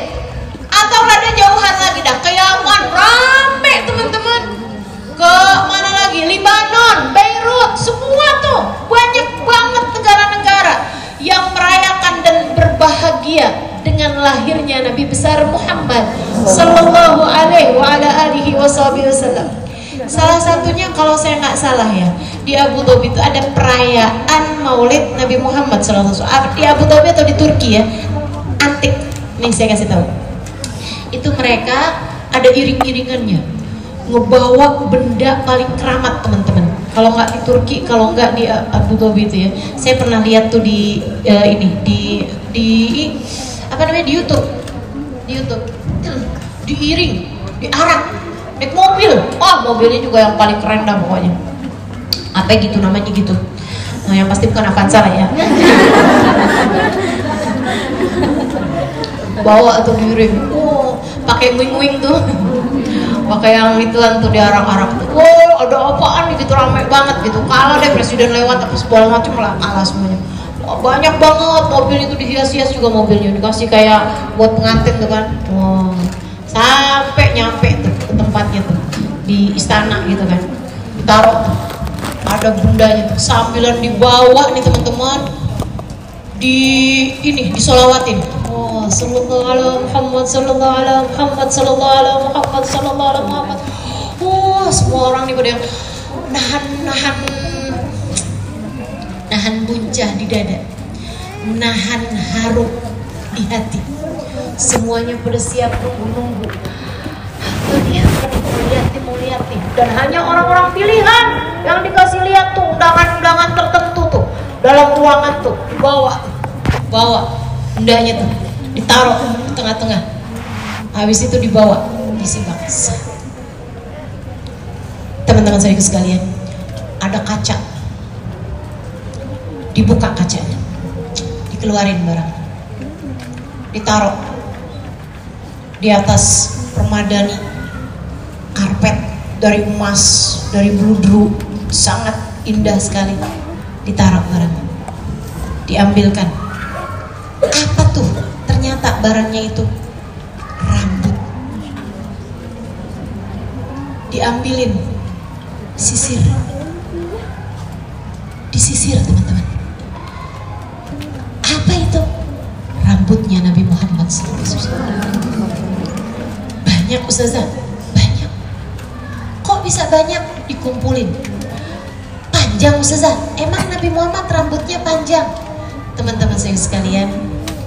Atau ada jauhan lagi dah, ke Yaman rame teman-teman. Ke mana lagi? Libanon, Beirut, semua tuh banyak banget negara-negara yang merayakan dan berbahagia dengan lahirnya Nabi besar Muhammad sallallahu alaihi wasallam. Salah satunya kalau saya nggak salah ya, di Abu Dhabi itu ada perayaan Maulid Nabi Muhammad sallallahu alaihi wasallam. Di Abu Dhabi atau di Turki ya, antik. Nih saya kasih tahu. Itu mereka ada iring-iringannya, ngebawa benda paling keramat teman-teman. Kalau nggak di Turki, kalau nggak di Abu Dhabi itu ya, saya pernah lihat tuh di di apa namanya, di YouTube, diiring, diarak, naik mobil. Oh, mobilnya juga yang paling keren dah pokoknya. Apa gitu namanya gitu. Nah, yang pasti bukan Avanza lah ya. Bawa tuh diiring. Oh, pakai nguing-nguing tuh. Pakai yang ituan tuh diarak-arak tuh. Oh, ada apaan nih gitu, ramai banget gitu. Kalah deh presiden lewat apa segala macam lah, kalah semuanya. Oh, banyak banget mobil itu, dihias-hias juga mobilnya, dikasih kayak buat pengantin tuh kan. Oh, sampai nyampe tuh ke tempatnya tuh di istana gitu kan, ditaruh tuh. Ada bundanya tuh, sambilan dibawa nih teman-teman, disolawatin. Oh, sallallahu alaihi Muhammad, sallallahu alaihi Muhammad, sallallahu alaihi Muhammad, sallallahu alaihi Muhammad. Oh, semua orang nih pada yang nahan buncah di dada, nahan haru di hati. Semuanya pada siap menunggu. Tuh dia mau lihat nih. Dan hanya orang-orang pilihan yang dikasih lihat tuh, undangan-undangan tertentu tuh dalam ruangan tuh, bawa bendanya tuh, ditaruh di tengah-tengah. Habis itu dibawa, disimbang. Teman-teman saya sekalian, ada kaca. Dibuka kacanya, dikeluarin barang, ditaruh di atas permadani karpet dari emas, dari bludru, sangat indah sekali. Ditaruh barang, diambilkan. Apa tuh? Ternyata barangnya itu rambut. Diambilin, disisir teman-teman. Apa itu? Rambutnya Nabi Muhammad SAW. Banyak ustazah, banyak. Kok bisa banyak? Dikumpulin. Panjang ustazah. Emang Nabi Muhammad rambutnya panjang? Teman-teman saya sekalian,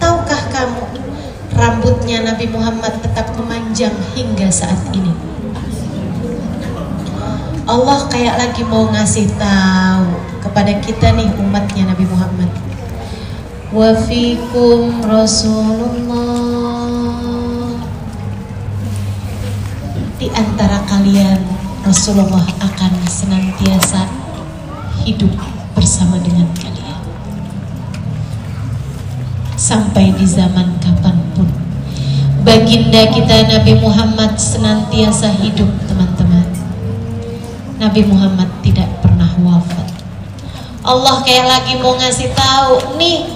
tahukah kamu rambutnya Nabi Muhammad tetap memanjang hingga saat ini? Allah kayak lagi mau ngasih tahu kepada kita nih umatnya Nabi Muhammad. Wa fikum Rasulullah. Di antara kalian Rasulullah akan senantiasa hidup bersama dengan kalian sampai di zaman kapanpun. Baginda kita Nabi Muhammad senantiasa hidup teman-teman. Nabi Muhammad tidak pernah wafat. Allah kayak lagi mau ngasih tahu nih,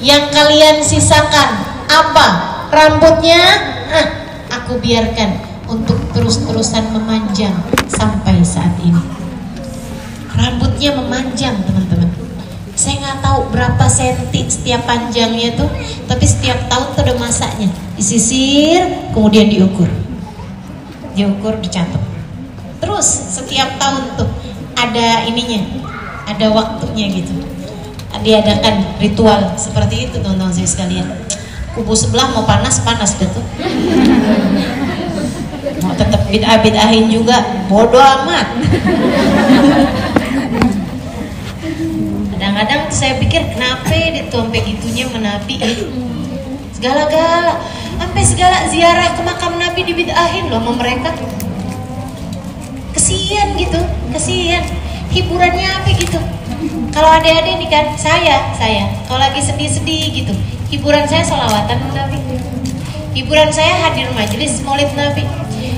yang kalian sisakan apa? Rambutnya aku biarkan untuk terus-terusan memanjang sampai saat ini. Rambutnya memanjang teman-teman. Saya nggak tahu berapa senti setiap panjangnya tuh, tapi setiap tahun tuh ada masanya. Disisir, kemudian diukur, dicatat. Terus setiap tahun tuh ada ininya, ada waktunya gitu. Diadakan ritual seperti itu teman-teman saya sekalian. Kubu sebelah mau panas betul. Mau tetap bid'ahin juga, bodoh amat. Kadang-kadang saya pikir kenapa dia tuh sampai gitunya menabi segala-gala, sampai segala ziarah ke makam Nabi dibid'ahin loh sama mereka. Kesian gitu, kesian. Hiburannya apa gitu? Kalau adik-adik nih kan, saya kalau lagi sedih-sedih gitu, hiburan saya sholawatan Nabi. Hiburan saya hadir majelis maulid Nabi.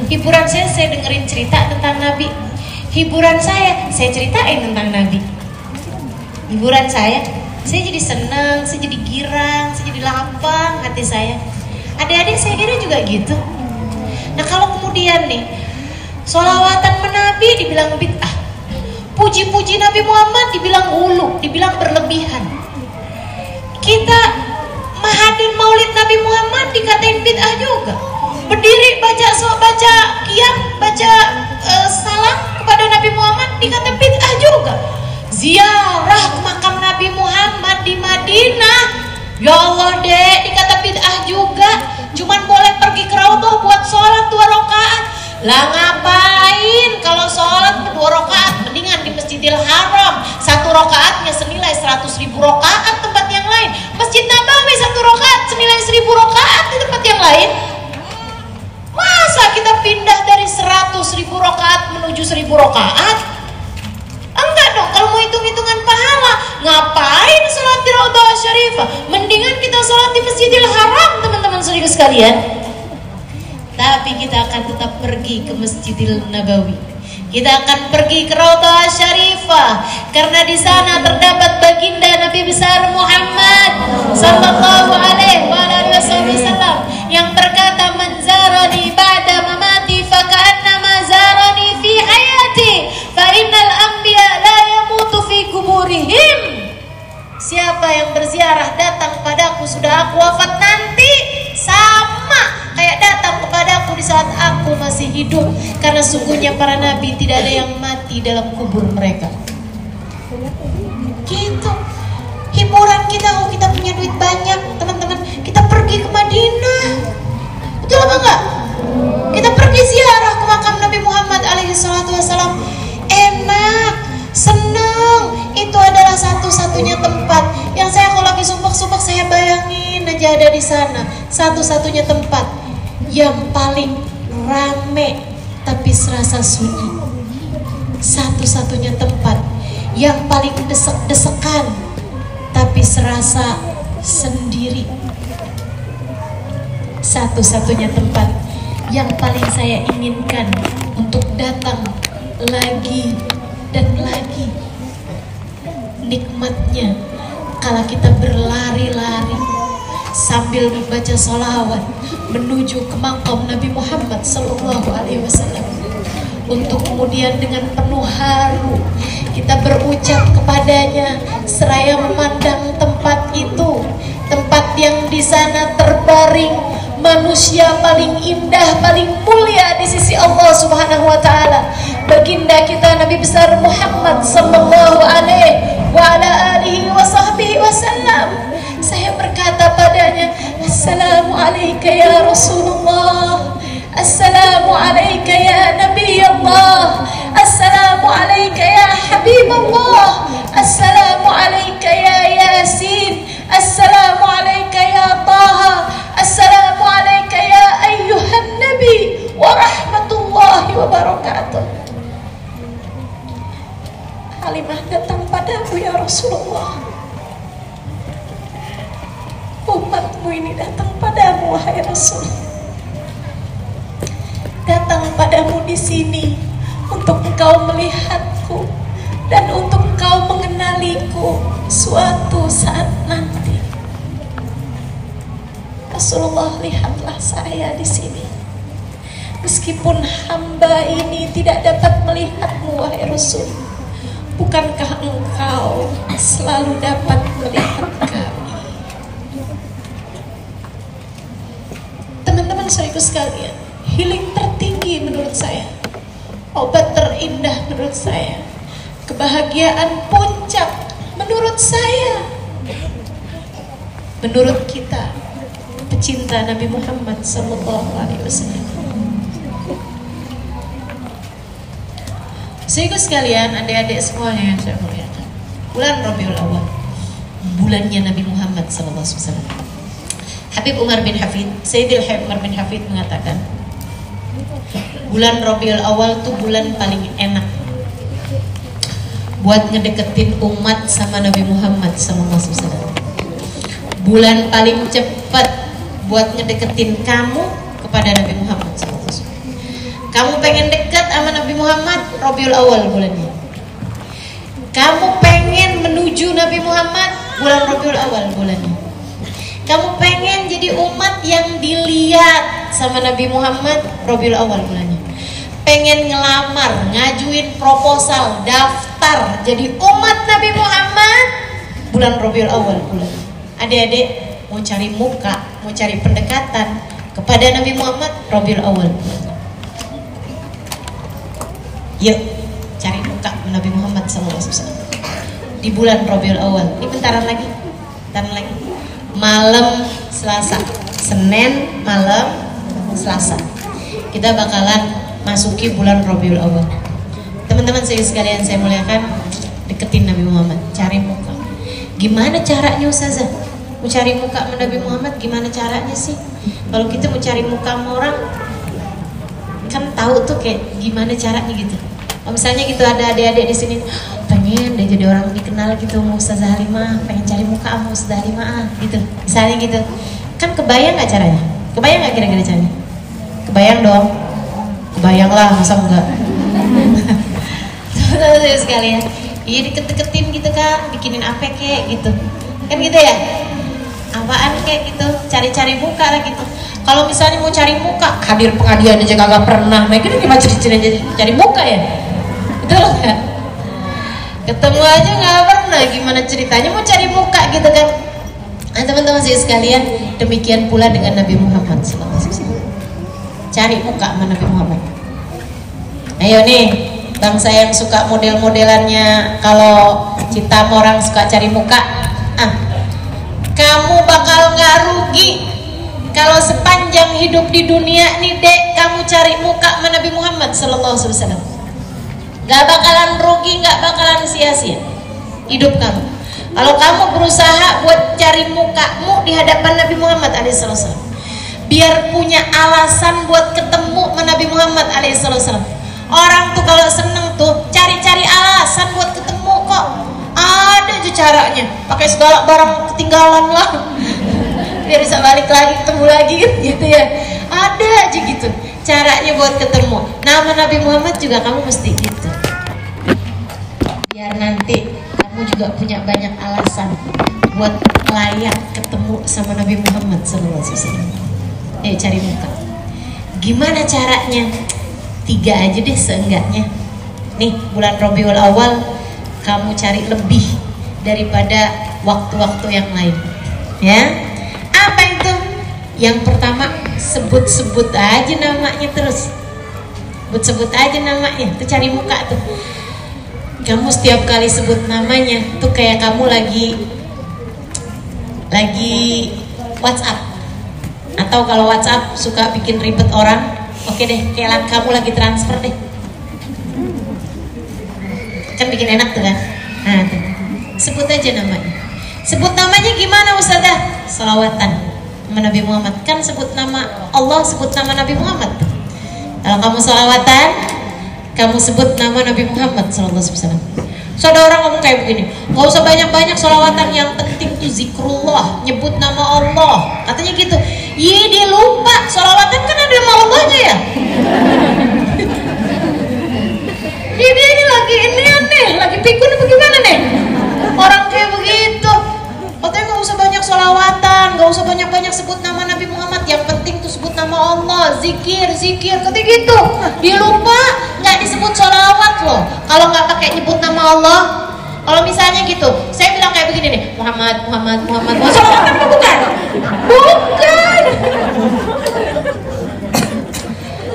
Hiburan saya dengerin cerita tentang Nabi. Hiburan saya ceritain tentang Nabi. Hiburan saya jadi senang, saya jadi girang, saya jadi lapang hati saya. Adik-adik saya kira juga gitu. Nah kalau kemudian nih sholawatan menabi dibilang bid'ah, puji-puji Nabi Muhammad dibilang ulu, dibilang berlebihan, kita mahadir maulid Nabi Muhammad dikatain bid'ah juga. Berdiri baca qiyam, baca salam kepada Nabi Muhammad dikata bid'ah juga. Ziarah ke makam Nabi Muhammad di Madinah, ya Allah dek, dikata bid'ah juga. Cuman boleh pergi ke Raudhah buat sholat 2 rakaat. Lah ngapain kalau sholat 2 rakaat, mendingan di Masjidil Haram 1 rakaatnya senilai 100.000 rakaat tempat yang lain. Masjid Nabawi 1 rakaat senilai 1.000 rakaat di tempat yang lain. Masa kita pindah dari 100.000 rakaat menuju 1.000 rakaat? Enggak dong, kalau mau hitung-hitungan pahala, ngapain sholat di Raudhah Syarifah? Mendingan kita sholat di Masjidil Haram, teman-teman saudara sekalian. Tapi kita akan tetap pergi ke Masjidil Nabawi. Kita akan pergi ke Raudhah Syarifah karena di sana terdapat baginda Nabi besar Muhammad sallallahu alaihi wasallam yang berkata, "Man zarani ba'da mamati fa ka'annama zarani fi hayati, fa innal anbiya la yamutu fi kuburihim." Siapa yang berziarah datang padaku sudah aku wafat nanti, sama kayak datang kepadaku di saat aku masih hidup, karena sungguhnya para nabi tidak ada yang mati dalam kubur mereka. Gitu. Hiburan kita, kalau kita punya duit banyak, teman-teman, kita pergi ke Madinah. Betul apa enggak? Kita pergi ziarah ke makam Nabi Muhammad alaihi salatu wasalam. Enak, senang. Itu adalah satu-satunya tempat yang saya kalau lagi sumpah-sumpah saya bayangin aja ada di sana. Satu-satunya tempat yang paling rame tapi serasa sunyi. Satu-satunya tempat yang paling desek-desekan tapi serasa sendiri. Satu-satunya tempat yang paling saya inginkan untuk datang lagi dan lagi. Nikmatnya kala kita berlari-lari sambil membaca sholawat menuju ke makam Nabi Muhammad sallallahu alaihi wasallam, untuk kemudian dengan penuh haru kita berucap kepadanya seraya memandang tempat itu, tempat yang di sana terbaring manusia paling indah, paling mulia di sisi Allah Subhanahu wa taala, baginda kita Nabi besar Muhammad sallallahu alaihi wa ala alihi wa sahbihi wasallam. Saya berkata padanya, "Assalamu alayka ya Rasulullah, assalamu alayka ya Nabi Allah, assalamu alayka ya Habib Allah, assalamu alayka ya Yasin, assalamu alayka ya Taha, assalamu alayka ya ayyuhan Nabi wa rahmatullahi wa barakatuh." Halimah datang padaku, "Ya Rasulullah, umatmu ini datang padamu, wahai Rasul. Datang padamu di sini untuk engkau melihatku dan untuk engkau mengenaliku suatu saat nanti. Rasulullah, lihatlah saya di sini. Meskipun hamba ini tidak dapat melihatmu, wahai Rasul, bukankah engkau selalu dapat melihat kami?" Teman-teman saudaraku sekalian, healing tertinggi menurut saya, obat terindah menurut saya, kebahagiaan puncak menurut saya, menurut kita pecinta Nabi Muhammad sallallahu alaihi wasallam. Saudaraku sekalian, adik-adik semuanya yang saya muliakan, bulan Rabiul Awal, bulannya Nabi Muhammad sallallahu alaihi wasallam. Habib Umar bin Hafid, Sayyidil Habib Umar bin Hafid mengatakan, bulan Rabiul Awal itu bulan paling enak. buat ngedeketin umat sama Nabi Muhammad SAW. Bulan paling cepat buat ngedeketin kamu kepada Nabi Muhammad SAW. Kamu pengen dekat sama Nabi Muhammad, Rabiul Awal bulannya. Kamu pengen menuju Nabi Muhammad, bulan Rabiul Awal bulannya. Kamu pengen jadi umat yang dilihat sama Nabi Muhammad, Rabiul Awal bulannya. Pengen ngelamar, ngajuin proposal, daftar jadi umat Nabi Muhammad, bulan Rabiul Awal bulan. Adik-adik mau cari muka, mau cari pendekatan kepada Nabi Muhammad, Rabiul Awal. Yuk cari muka Nabi Muhammad SAW di bulan Rabiul Awal. Ini bentaran lagi, malam Selasa, Senin malam Selasa kita bakalan masuki bulan Rabiul Awal. Teman-teman saya sekalian saya muliakan, deketin Nabi Muhammad, cari muka. Gimana caranya Ustazah? Mau cari muka sama Nabi Muhammad gimana caranya sih? Kalau kita mau cari muka sama orang kan tahu tuh kayak gimana caranya gitu. Kalau misalnya gitu ada adik-adik di sini pengen deh jadi orang dikenal gitu sama Ustazah Halimah, pengen cari muka sama Ustazah Halimah gitu. Misalnya gitu. Kan kebayang nggak caranya? Kebayang nggak kira-kira caranya? Kebayang dong. Kebayang lah, masa enggak? Teman-teman sekalian, iya deket-deketin gitu Kak, bikinin apa kayak gitu. Kan gitu ya? Apaan kayak gitu, cari-cari muka lah gitu. Kalau misalnya mau cari muka, hadir pengadilan aja kagak pernah. Nah itu gimana ceritanya cari muka ya? Betul nggak? Ketemu aja nggak pernah, gimana ceritanya mau cari muka gitu kan? Nah teman-teman saya sekalian, demikian pula dengan Nabi Muhammad SAW. Cari muka sama Nabi Muhammad. Ayo nih, bangsa yang suka model-modelannya kalau cita orang suka cari muka, kamu bakal nggak rugi kalau sepanjang hidup di dunia nih dek kamu cari muka sama Nabi Muhammad SAW. Gak bakalan rugi, gak bakalan sia-sia hidup kamu kalau kamu berusaha buat cari mukamu di hadapan Nabi Muhammad SAW, biar punya alasan buat ketemu sama Nabi Muhammad SAW. Orang tuh kalau seneng tuh cari-cari alasan buat ketemu kok. Ada aja caranya, pakai segala barang ketinggalan lah biar bisa balik lagi, ketemu lagi gitu ya. Ada aja gitu caranya buat ketemu. Nama Nabi Muhammad juga kamu mesti gitu, biar nanti kamu juga punya banyak alasan buat layak ketemu sama Nabi Muhammad SAW. Cari muka. Gimana caranya? 3 aja deh seenggaknya. Nih bulan Rabiul Awal kamu cari lebih daripada waktu-waktu yang lain ya. Apa itu? Yang pertama, sebut-sebut aja namanya terus, sebut aja namanya tuh, cari muka tuh. Kamu setiap kali sebut namanya tuh kayak kamu lagi WhatsApp, atau kalau WhatsApp suka bikin ribet orang, oke deh kayak kamu lagi transfer deh, kan bikin enak tuh kan. Nah tuh, sebut aja namanya. Sebut namanya gimana Ustazah? Salawatan sama Nabi Muhammad. Kan sebut nama Allah, sebut nama Nabi Muhammad. Kalau kamu salawatan, kamu sebut nama Nabi Muhammad SAW. So ada orang ngomong kayak begini, gak usah banyak-banyak salawatan, yang penting tuh zikrullah, nyebut nama Allah, katanya gitu. Iya dia lupa, salawatan kan ada nama Allahnya ya. Ini lagi nih, lagi pikun apa gimana nih? Orang kayak begitu. Katanya gak usah banyak sholawatan, gak usah banyak-banyak sebut nama Nabi Muhammad, yang penting tuh sebut nama Allah, zikir, katanya gitu. Dia lupa, gak disebut sholawat loh kalau gak pakai nyebut nama Allah. Kalau misalnya gitu, saya bilang kayak begini nih, Muhammad, sholawatan apa bukan? Bukan.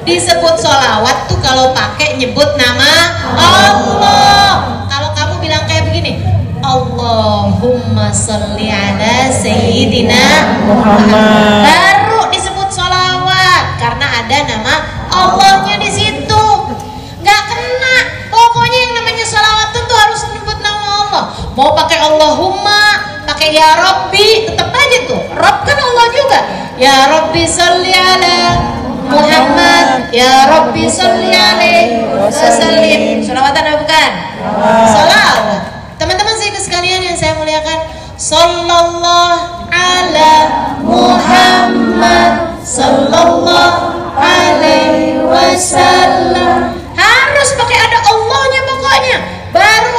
Disebut sholawat tuh kalau pakai nyebut nama Allah. Kalau kamu bilang kayak begini, Allahumma sholli ala Sayyidina Muhammad, baru disebut sholawat karena ada nama Allahnya di situ. Nggak kena. Pokoknya yang namanya sholawat tuh harus nyebut nama Allah. Mau pakai Allahumma, pakai ya Rabbi, tetap aja tuh. Rabb kan Allah juga. Ya Rabbi sholli ala Muhammad, ya Rabbi sholli alaihi wasallim. Sholawatan apa bukan? Salawat. Teman-teman saya sekalian yang saya muliakan, sallallahu ala Muhammad sallallahu alaihi wasallam. Harus pakai ada Allahnya pokoknya. Baru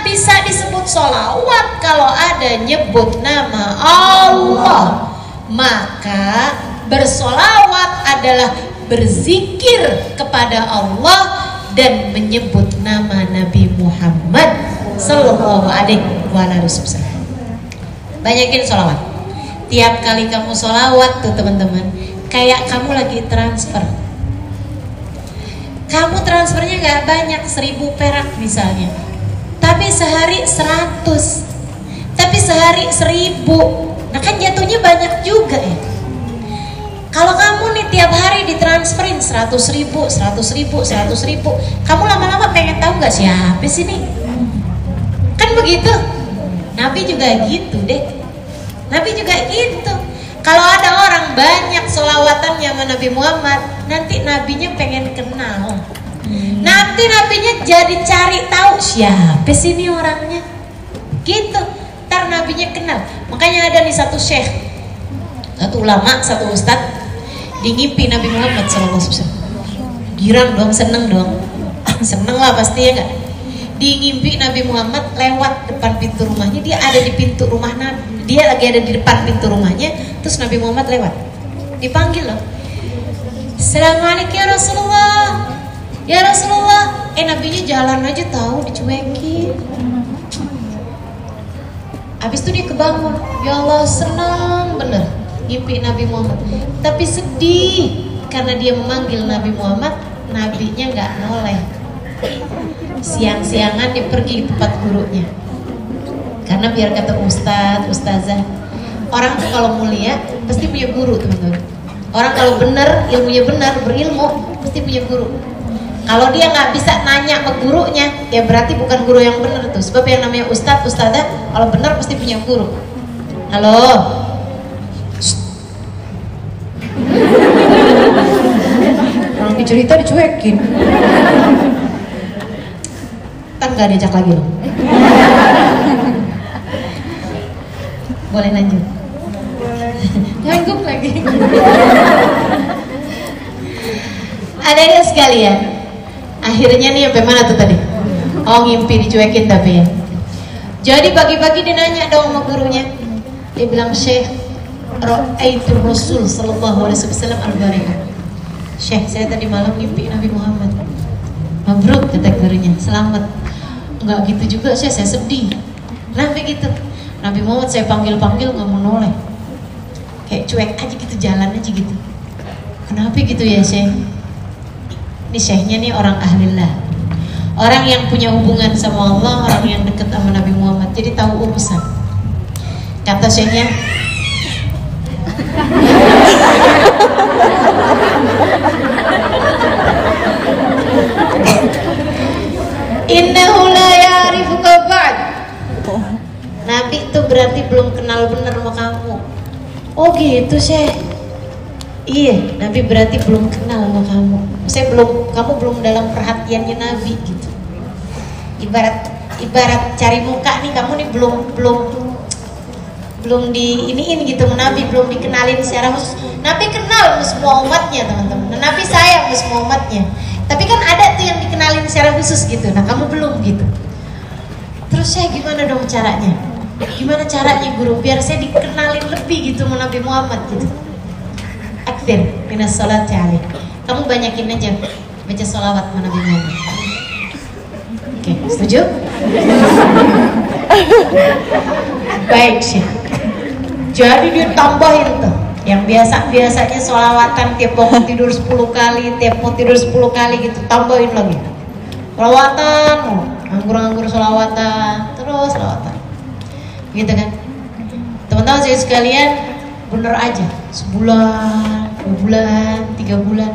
bisa disebut sholawat kalau ada nyebut nama Allah. Maka bersolawat adalah berzikir kepada Allah dan menyebut nama Nabi Muhammad sallallahu alaihi wasallam. Banyakin sholawat. Tiap kali kamu sholawat tuh teman-teman, kayak kamu lagi transfer. Kamu transfernya gak banyak, 1000 perak misalnya, tapi sehari 100, tapi sehari 1000. Nah kan jatuhnya banyak juga ya. Kalau kamu nih tiap hari ditransferin 100.000, 100.000, 100.000, kamu lama-lama pengen tahu gak siapa sih nih? Kan begitu. Nabi juga gitu deh. Nabi juga gitu. Kalau ada orang banyak sholawatannya sama Nabi Muhammad, nanti nabinya pengen kenal. Nanti nabinya jadi cari tahu siapa sih ini orangnya. Gitu. Ntar nabinya kenal. Makanya ada nih satu syekh, satu ulama, satu ustadz, ngimpi Nabi Muhammad SAW. Girang dong, seneng dong. Seneng lah pasti ya gak? Ngimpi Nabi Muhammad lewat depan pintu rumahnya. Dia ada di pintu rumah Nabi. Dia lagi ada di depan pintu rumahnya. Terus Nabi Muhammad lewat. Dipanggil loh. Assalamualaikum ya Rasulullah. Ya Rasulullah. Nabinya jalan aja tahu, dicuekin. Habis itu dia kebangun. Ya Allah, senang bener ngimpi Nabi Muhammad. Tapi sedih karena dia memanggil Nabi Muhammad, nabinya nggak noleh. Siang-siangan dia pergi ke tempat gurunya. Karena biar kata ustadz, ustazah, orang tuh kalau mulia pasti punya guru teman-teman. Orang kalau benar, ilmunya benar, berilmu, pasti punya guru. Kalau dia nggak bisa nanya ke gurunya, ya berarti bukan guru yang benar tuh. Sebab yang namanya ustadz, ustazah, kalau benar pasti punya guru. Halo. Orang cerita dicuekin. Kan gak diajak lagi loh. Boleh lanjut? Ngangguk lagi. Adanya sekalian, akhirnya nih sampai mana tuh tadi? Oh, ngimpi dicuekin tapi ya. Jadi pagi-pagi dia nanya dong sama gurunya. Dia bilang, Syekh, Ra'aitu Rasul sallallahu alaihi wasallam al-barihah. Syekh, saya tadi malam ngimpi Nabi Muhammad. Mabruk, kata gurunya, selamat. Enggak gitu juga Syekh, saya sedih. Kenapa gitu? Nabi Muhammad saya panggil-panggil nggak mau noleh. Kayak cuek aja gitu, jalan aja gitu. Kenapa gitu ya Syekh? Ini Syekhnya nih orang ahlillah, orang yang punya hubungan sama Allah, orang yang dekat sama Nabi Muhammad, jadi tahu urusan. Kata Syekhnya, innahu la ya'rifuka ba'd. Nabi itu berarti belum kenal benar sama kamu. Oh gitu Syekh. Iya, Nabi berarti belum kenal sama kamu. Kamu belum dalam perhatiannya Nabi gitu. Ibarat cari muka nih, kamu nih belum diiniin gitu sama Nabi, belum dikenalin secara khusus. Nabi kenal sama semua umatnya teman-teman. Dan Nabi sayang sama semua umatnya. Tapi kan ada tuh yang dikenalin secara khusus gitu. Nah kamu belum gitu. Terus saya gimana dong caranya? Gimana caranya guru biar saya dikenalin lebih gitu sama Nabi Muhammad gitu? Akthir minas sholati alaih. Kamu banyakin aja baca sholawat sama Nabi Muhammad. Oke, setuju? Baik sih. Jadi ditambahin tuh. Yang biasanya sholawatan tiap bangun tidur 10 kali, tiap mau tidur 10 kali gitu, tambahin lagi. Sholawatan, nganggur-nganggur sholawatan, terus sholawatan. Gitu kan? Teman-teman saya sekalian, bener aja. Sebulan, 2 bulan, 3 bulan.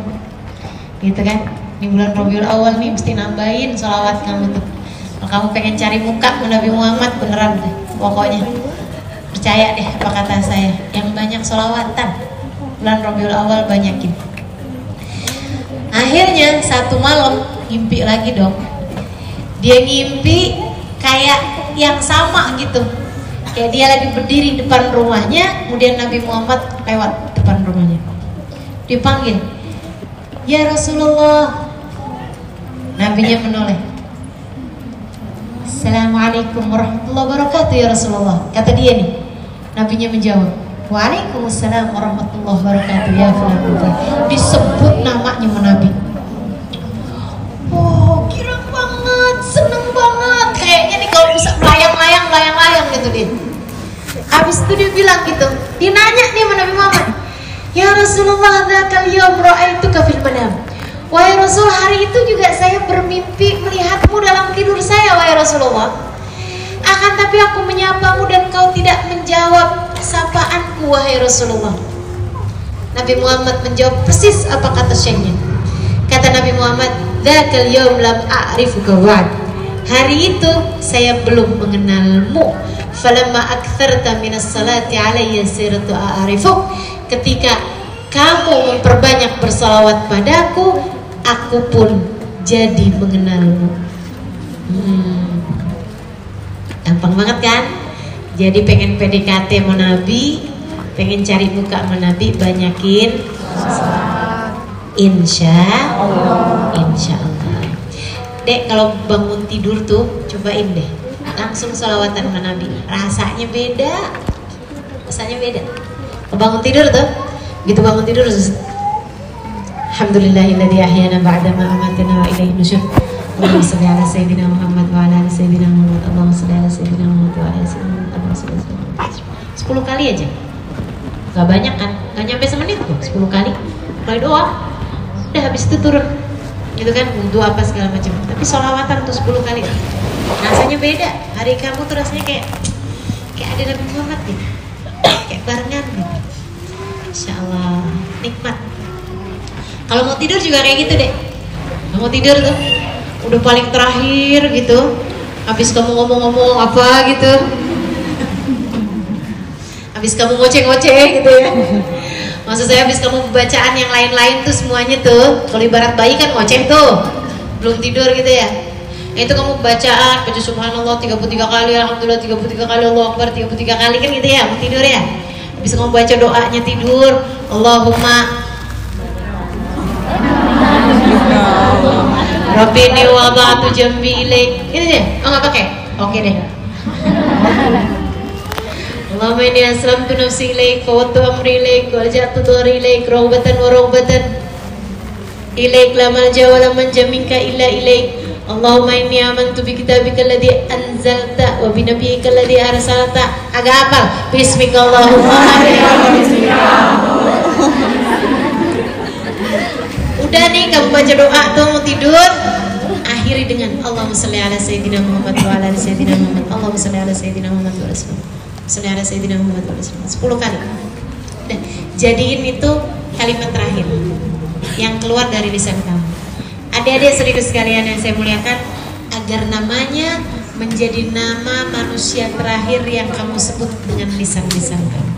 Gitu kan? Di bulan Rabiul Awal nih mesti nambahin sholawat kamu tuh. Kalau kamu pengen cari muka Nabi Muhammad, beneran deh. Pokoknya percaya deh apa kata saya, yang banyak sholawatan bulan Rabiul Awal banyakin. Akhirnya satu malam ngimpi lagi dong. Dia ngimpi kayak yang sama gitu. Kayak dia lagi berdiri depan rumahnya, kemudian Nabi Muhammad lewat depan rumahnya. Dipanggil, "Ya Rasulullah." Nabinya menoleh. "Assalamualaikum warahmatullahi wabarakatuh ya Rasulullah." Kata dia nih. Nabinya menjawab, "Waalaikumsalam warahmatullahi wabarakatuh ya fulan." Disebut namanya Nabi. Oh, girang banget, seneng banget. Kayaknya nih kalau bisa melayang-layang gitu dia. Habis itu dia bilang gitu. Dia nanya nih sama Nabi Muhammad, "Ya Rasulullah, dzakal yaum ra'aituka fil manam." Wahai Rasul, hari itu juga saya bermimpi melihatmu dalam tidur saya, wahai Rasulullah. Akan tapi aku menyapamu dan kau tidak menjawab sapaanku, wahai Rasulullah. Nabi Muhammad menjawab persis apa kata syekhnya. Kata Nabi Muhammad, "Dzakal yaum lam a'rifuka ba'd." Hari itu saya belum mengenalmu. Falamma aktsarta minas salati alayya sirtu a'rifuk. Ketika kamu memperbanyak bersalawat padaku, aku pun jadi mengenalmu. Gampang banget kan? Jadi pengen PDKT sama Nabi, pengen cari muka sama Nabi, banyakin Insya Allah. Dek, kalau bangun tidur tuh cobain deh, langsung sholawatan sama Nabi. Rasanya beda. Kalau bangun tidur tuh, gitu bangun tidur Alhamdulillahilladzi ahyana ba'da ma amatana wa ilaihi nusyur. Allahumma shalli ala sayyidina Muhammad wa ala ali sayyidina Muhammad. Allahumma shalli ala sayyidina Muhammad wa ala ali sayyidina Muhammad. 10 kali aja. Gak banyak kan? Gak nyampe semenit kok, 10 kali. Mulai doa, udah habis itu turun. Gitu kan, wudhu apa segala macam. Tapi sholawatan tuh 10 kali. Rasanya beda. Hari kamu tuh rasanya kayak ada Nabi Muhammad gitu. Kayak barengan gitu. Insya Allah, nikmat. Kalau mau tidur juga kayak gitu deh. Mau tidur tuh udah paling terakhir gitu. Habis kamu ngomong-ngomong apa gitu, habis kamu ngoceh-ngoceh gitu ya. Maksud saya habis kamu bacaan yang lain-lain tuh semuanya tuh. Kalau ibarat bayi kan ngoceh tuh, belum tidur gitu ya. Itu kamu baca subhanallah 33 kali, alhamdulillah 33 kali, Allahu akbar 33 kali kan gitu ya, mau tidur ya. Habis kamu baca doanya tidur, Allahumma Rabbini wada'tu jambi ilaik. Ini deh, nggak pakai? Oke deh. Allahumma inni aslamtu nafsi ilaik wa wadtu amri ilaik wa alja'tu dhari ilaik rawbatan wa rawbatan ilaik la malja wa la manja minka illa ilaik. Allahumma inni amantu bi kitabika alladhi anzalta wa bi nabiyyika alladhi arsalta. Agak hafal. Bismika Allahumma. Udah nih kamu baca doa tuh mau tidur, akhiri dengan Allahumma shalli ala sayyidina Muhammad wa ala ali sayyidina Muhammad. Allahumma shalli ala sayyidina Muhammad wa ala shalli ala sayyidina Muhammad wa ala 10 kali. Udah, jadiin itu kalimat terakhir yang keluar dari lisan kamu. Adik-adik serius sekalian yang saya muliakan, agar namanya menjadi nama manusia terakhir yang kamu sebut dengan lisan-lisan kamu.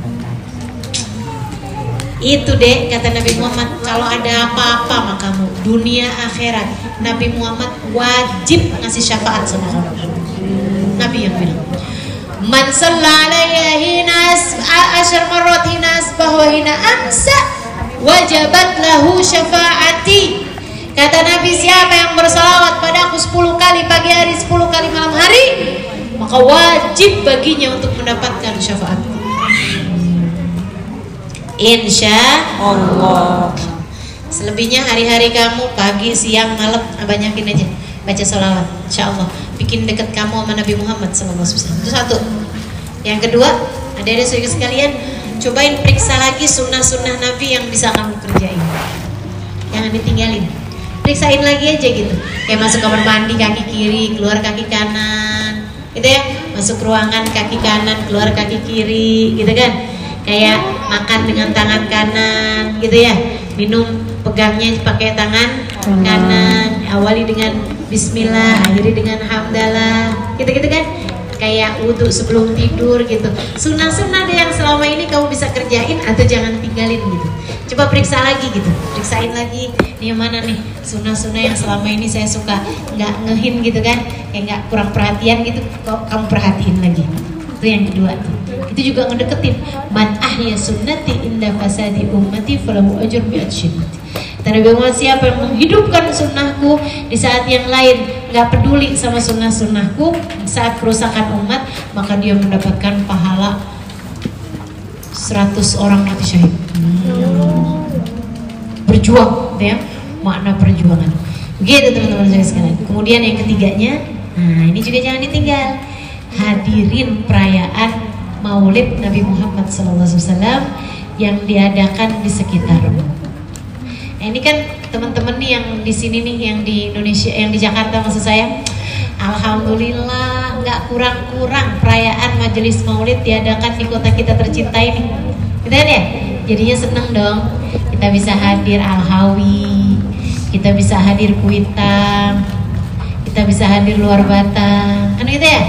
Itu deh kata Nabi Muhammad, kalau ada apa-apa sama kamu dunia akhirat, Nabi Muhammad wajib ngasih syafaat sama kamu. Nabi yang bilang, man shalla alayya hina asyar marrat hina asbah wa hina amsa wajabat lahu syafaati. Kata Nabi, siapa yang bersalawat padaku 10 kali pagi hari, 10 kali malam hari, maka wajib baginya untuk mendapatkan syafaatku. Insya Allah. Selebihnya hari-hari kamu pagi, siang, malam, banyakin aja baca sholawat. Insya Allah bikin dekat kamu sama Nabi Muhammad SAW. Itu satu. Yang kedua, adik-adik saudara sekalian, cobain periksa lagi sunnah-sunnah Nabi yang bisa kamu kerjain. Jangan ditinggalin. Periksain lagi aja gitu. Kayak masuk kamar mandi kaki kiri, keluar kaki kanan, gitu ya. Masuk ruangan kaki kanan, keluar kaki kiri, gitu kan. Kayak makan dengan tangan kanan gitu ya, minum pegangnya pakai tangan kanan, awali dengan bismillah, akhiri dengan hamdalah, gitu-gitu kan. Kayak wudhu sebelum tidur gitu. Sunnah-sunnah deh yang selama ini kamu bisa kerjain atau jangan tinggalin gitu. Coba periksa lagi gitu, periksain lagi ini yang mana nih sunnah-sunnah yang selama ini saya suka nggak ngehin gitu kan, kayak nggak kurang perhatian gitu, kok kamu perhatiin lagi. Itu yang kedua tuh. Itu juga ngedeketin man ahya sunnati inda fasadi ummati falahu ajr bi'at syunnati. Nabi Muhammad, siapa yang menghidupkan sunnahku di saat yang lain nggak peduli sama sunnah-sunnahku saat kerusakan umat, maka dia mendapatkan pahala 100 orang mati syahid. Berjuang, ya, makna perjuangan. Begitu teman-teman saya sekalian. Kemudian yang ketiganya, nah ini juga jangan ditinggal, hadirin perayaan Maulid Nabi Muhammad SAW yang diadakan di sekitar. Nah, ini kan teman-teman nih yang di sini nih, yang di Indonesia, yang di Jakarta maksud saya, alhamdulillah nggak kurang-kurang perayaan majelis Maulid diadakan di kota kita tercinta ini. Gitu kan ya? Jadinya seneng dong. Kita bisa hadir Al-Hawi, kita bisa hadir Kuitang, kita bisa hadir Luar Batang, kan gitu ya?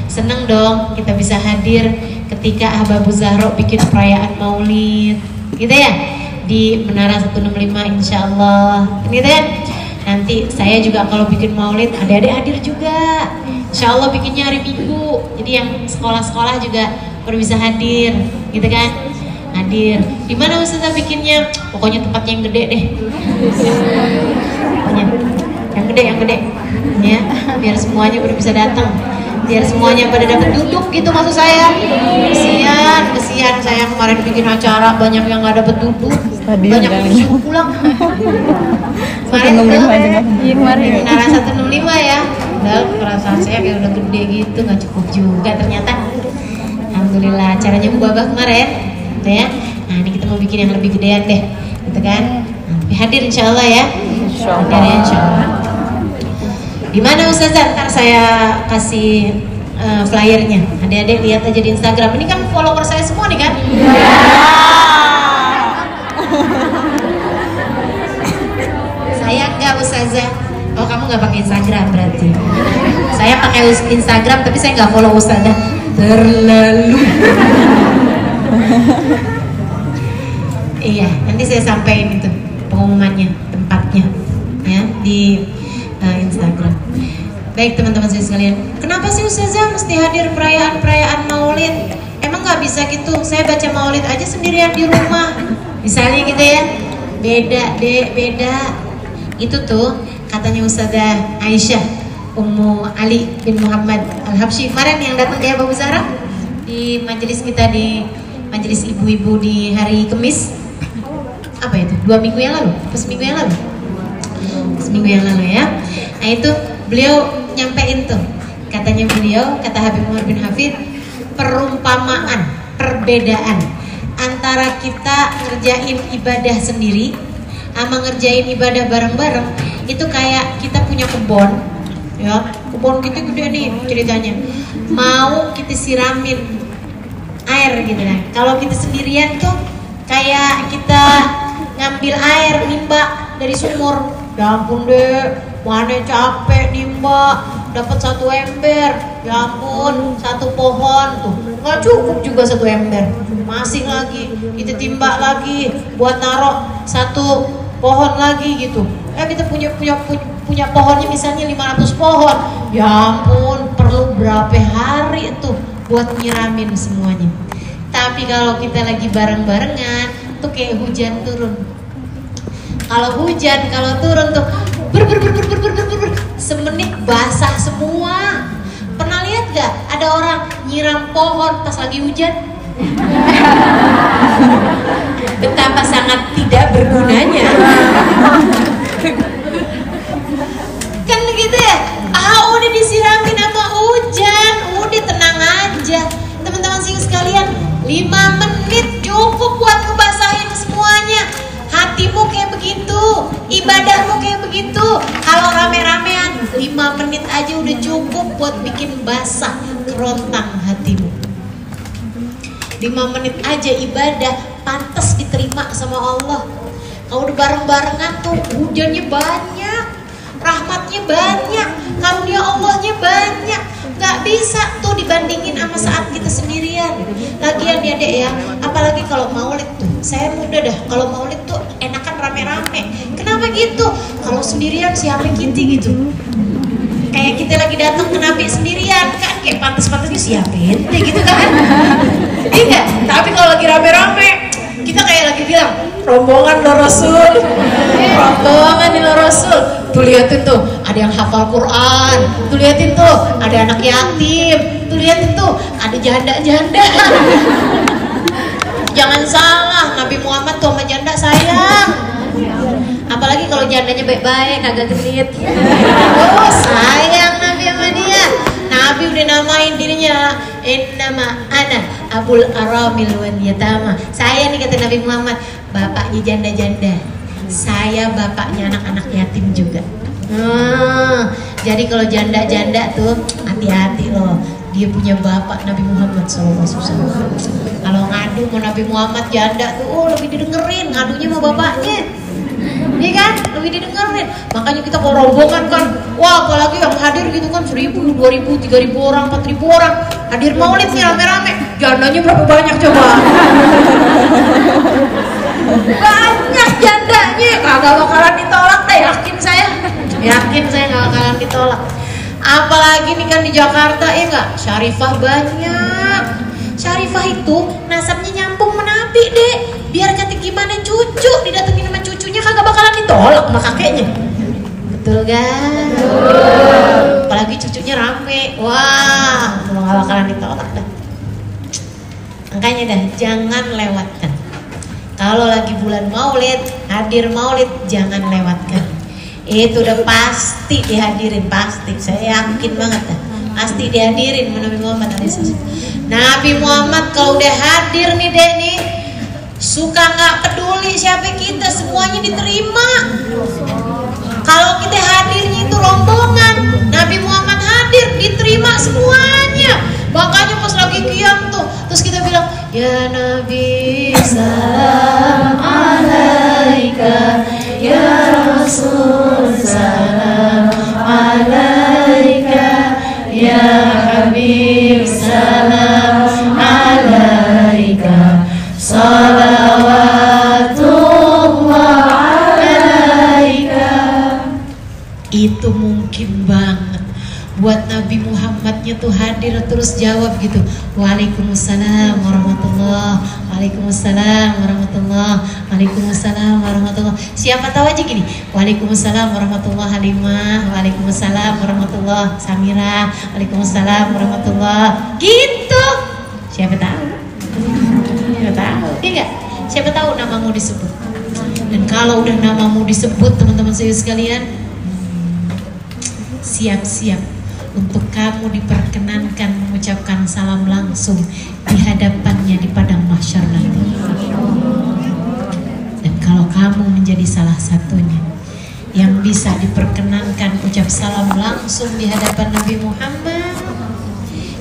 Seneng dong kita bisa hadir ketika Ahbabu Zahra bikin perayaan Maulid, gitu ya? Di Menara 165 insya Allah, gitu kan? Nanti saya juga kalau bikin Maulid adik-adik hadir juga, insya Allah bikinnya hari Minggu, jadi yang sekolah-sekolah juga baru bisa hadir, gitu kan? Hadir. Di mana Ustazah bikinnya? Pokoknya tempatnya yang gede deh. Pokoknya yang gede, ya, biar semuanya udah bisa datang, biar semuanya pada dapat duduk gitu maksud saya. Kesian saya kemarin bikin acara banyak yang nggak dapat duduk, banyak yang disuruh pulang. Kemarin tuh Menara 165 ya, udah perasaan saya kayak udah gede gitu, nggak cukup juga ternyata. Alhamdulillah acaranya mubabah kemarin, ya. Nah ini kita mau bikin yang lebih gedean deh, gitu kan? Nah, hadir insya Allah ya. Hadir ya insya Allah. Di mana Ustazah? Ntar saya kasih flyernya. Adik-adik lihat aja di Instagram. Ini kan follower saya semua nih kan? Saya enggak Ustazah. Oh kamu nggak pakai Instagram berarti? Saya pakai Instagram tapi saya nggak follow Ustazah. Terlalu. Iya, nanti saya sampaikan itu pengumumannya, tempatnya, ya di Instagram. Baik teman-teman saya sekalian, kenapa sih Ustazah mesti hadir perayaan Maulid? Emang nggak bisa gitu? Saya baca Maulid aja sendirian di rumah, misalnya gitu ya. Beda deh, beda. Itu tuh katanya Ustazah Aisyah Ummu Ali bin Muhammad Al-Habsyi kemarin yang datang di Ahbabu Zahra di majelis kita, di majelis ibu-ibu di hari Kamis. Apa itu? 2 minggu yang lalu? Seminggu yang lalu? Seminggu yang lalu ya. Nah itu beliau nyampein tuh, katanya beliau, kata Habib Umar bin Hafid, perumpamaan, perbedaan antara kita ngerjain ibadah sendiri sama ngerjain ibadah bareng-bareng itu kayak kita punya kebun, ya, kebun kita gede nih ceritanya, mau kita siramin air gitu kan. Kalau kita sendirian tuh kayak kita ngambil air nimba dari sumur. Ya ampun deh, mana capek nimba, dapat 1 ember. Ya ampun, 1 pohon tuh nggak cukup juga 1 ember. Masih lagi kita timba lagi buat narok 1 pohon lagi gitu. Kita punya pohonnya misalnya 500 pohon. Ya ampun, perlu berapa hari tuh buat nyiramin semuanya. Tapi kalau kita lagi bareng-barengan tuh kayak hujan turun. Kalau hujan, kalau turun tuh ber semenit basah semua. Pernah lihat gak ada orang nyiram pohon pas lagi hujan? Betapa sangat tidak bergunanya. Kan gitu ya? Udah disiramin sama hujan, udah tenang aja. Teman-teman sekalian, 5 menit cukup buat ngebasahin semuanya. Hatimu kayak begitu, ibadahmu kayak begitu. Kalau rame-ramean 5 menit aja udah cukup buat bikin basah kerontang hatimu. 5 menit aja ibadah pantas diterima sama Allah. Kalau udah bareng-barengan tuh hujannya banyak, rahmatnya banyak, karunia Allahnya banyak. Gak bisa tuh dibandingin sama saat kita sendirian. Lagian ya dek ya, apalagi kalau maulid tuh saya muda dah, kalau maulid tuh enakan rame-rame. Kenapa gitu? Kalau sendirian siapa kita gitu? Kayak kita lagi datang ke Nabi sendirian kan, kayak pantas-pantasnya siapa ente gitu kan? Iya, tapi kalau lagi rame-rame kita kayak lagi bilang rombongan lo Rasul, rombongan lo Rasul. Tuh liatin tuh, ada yang hafal Quran, tuh liatin tuh, ada anak yatim, tuh liatin tuh, ada janda-janda. Jangan salah, Nabi Muhammad tuh sama janda sayang. Apalagi kalau jandanya baik-baik, agak genit. Oh sayang Nabi sama dia. Nabi udah namain dirinya, innama ana abul aramil wal yatama. Saya nih kata Nabi Muhammad, bapaknya janda-janda. Saya bapaknya anak-anak yatim juga. Jadi kalau janda-janda tuh hati-hati loh. Dia punya bapak Nabi Muhammad SAW. Kalau ngadu mau Nabi Muhammad janda tuh, lebih didengerin ngadunya sama bapaknya. Iya kan? Lebih didengerin. Makanya kita kalau rombongan kan, wah apalagi yang hadir gitu kan 1.000, 2.000, 3.000 orang, 4.000 orang hadir maulid nih rame-rame. Jandanya berapa banyak coba? Banyak jandanya, kagak bakalan ditolak deh, yakin saya nggak bakalan ditolak. Apalagi nih kan di Jakarta ya nggak, Syarifah banyak. Syarifah itu nasabnya nyambung menabi deh. Biar kata gimana cucu didatengin sama cucunya kagak bakalan ditolak sama kakeknya. Betul kan? Apalagi cucunya rame, wah nggak bakalan ditolak dah. Makanya dah jangan lewatkan. Kalau lagi bulan maulid, hadir maulid jangan lewatkan. Itu udah pasti dihadirin, pasti. Saya yakin banget dah. Pasti dihadirin Nabi Muhammad SAW. Nabi Muhammad kalau udah hadir nih deh nih, suka nggak peduli siapa kita, semuanya diterima. Kalau kita hadirnya itu rombongan, Nabi Muhammad hadir diterima semuanya. Makanya pas lagi qiyam tuh, terus kita bilang, ya Nabi salam alaika, ya Rasul salam alaika, ya Habib salam alaika, salawatullah alaika. Itu mungkin banget buat Nabi Muhammadnya tuh hadir terus jawab gitu, Waalaikumsalam warahmatullah, Waalaikumsalam warahmatullah, Waalaikumsalam warahmatullah. Siapa tahu aja gini, Waalaikumsalam warahmatullah Halimah, Waalaikumsalam warahmatullah Samira, Waalaikumsalam warahmatullah gitu. Siapa tahu? Siapa tahu? Iya nggak? Siapa tahu namamu disebut. Dan kalau udah namamu disebut teman-teman saya sekalian, siap-siap untuk kamu diperkenankan mengucapkan salam langsung di hadapannya di padang mahsyar nanti. Dan kalau kamu menjadi salah satunya yang bisa diperkenankan ucap salam langsung di hadapan Nabi Muhammad,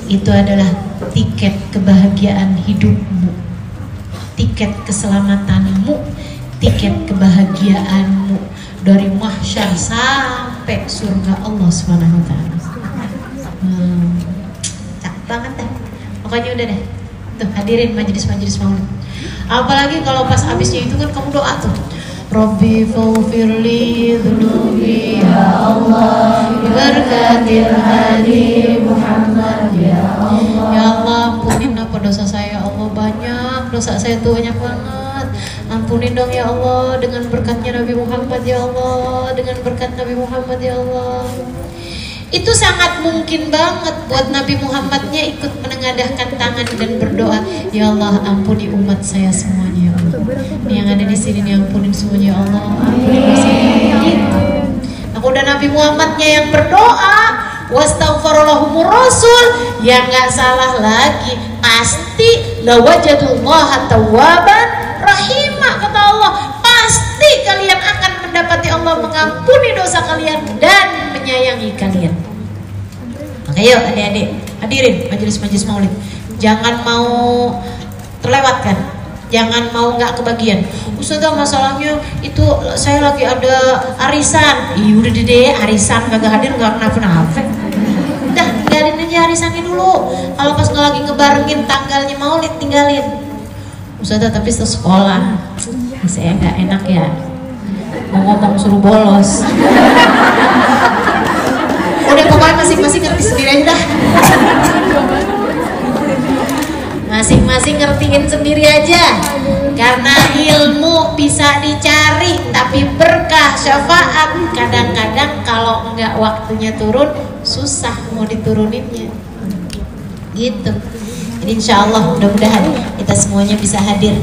itu adalah tiket kebahagiaan hidupmu, tiket keselamatanmu, tiket kebahagiaanmu dari mahsyar sampai surga Allah SWT. Cakep banget deh. Pokoknya udah deh. Tuh hadirin majelis-majelis maulid. Apalagi kalau pas abisnya itu kan kamu doa tuh. Rabbi faghfirli dzunubi ya Allah, bibarakatil hadi Muhammad ya Allah. Ya Allah, ampunin apa dosa saya, Allah banyak. Dosa saya tuh banyak banget. Ampunin dong ya Allah dengan berkatnya Nabi Muhammad ya Allah, dengan berkat Nabi Muhammad ya Allah. Itu sangat mungkin banget buat Nabi Muhammadnya ikut menengadahkan tangan dan berdoa, ya Allah ampuni umat saya semuanya ya Allah. Yang ada di sini nih ampunin semuanya ya Allah, ampunin dosa-dosa gitu. Aku udah Nabi Muhammadnya yang berdoa, wastaghfirallahumur rasul, yang nggak salah lagi pasti lawajadullaha tawwaban rahimah, kata Allah, pasti kalian akan mendapati Allah mengampuni dosa kalian dan menyayangi kalian. Maka yuk adik-adik hadirin majelis-majelis maulid, jangan mau terlewatkan, jangan mau nggak kebagian. Ustazah masalahnya itu saya lagi ada arisan. Ih udah deh arisan kagak hadir nggak kenapa-napa. Udah tinggalin aja arisannya dulu. Kalau pas nggak lagi ngebarengin tanggalnya maulid tinggalin. Ustazah tapi sekolah saya nggak enak ya, mau ngomong suruh bolos. Udah pokoknya masing-masing ngerti sendiri aja dah. Masing-masing ngertiin sendiri aja. Karena ilmu bisa dicari, tapi berkah syafaat kadang-kadang kalau enggak waktunya turun susah mau dituruninnya. Gitu. Jadi insya Allah mudah-mudahan kita semuanya bisa hadir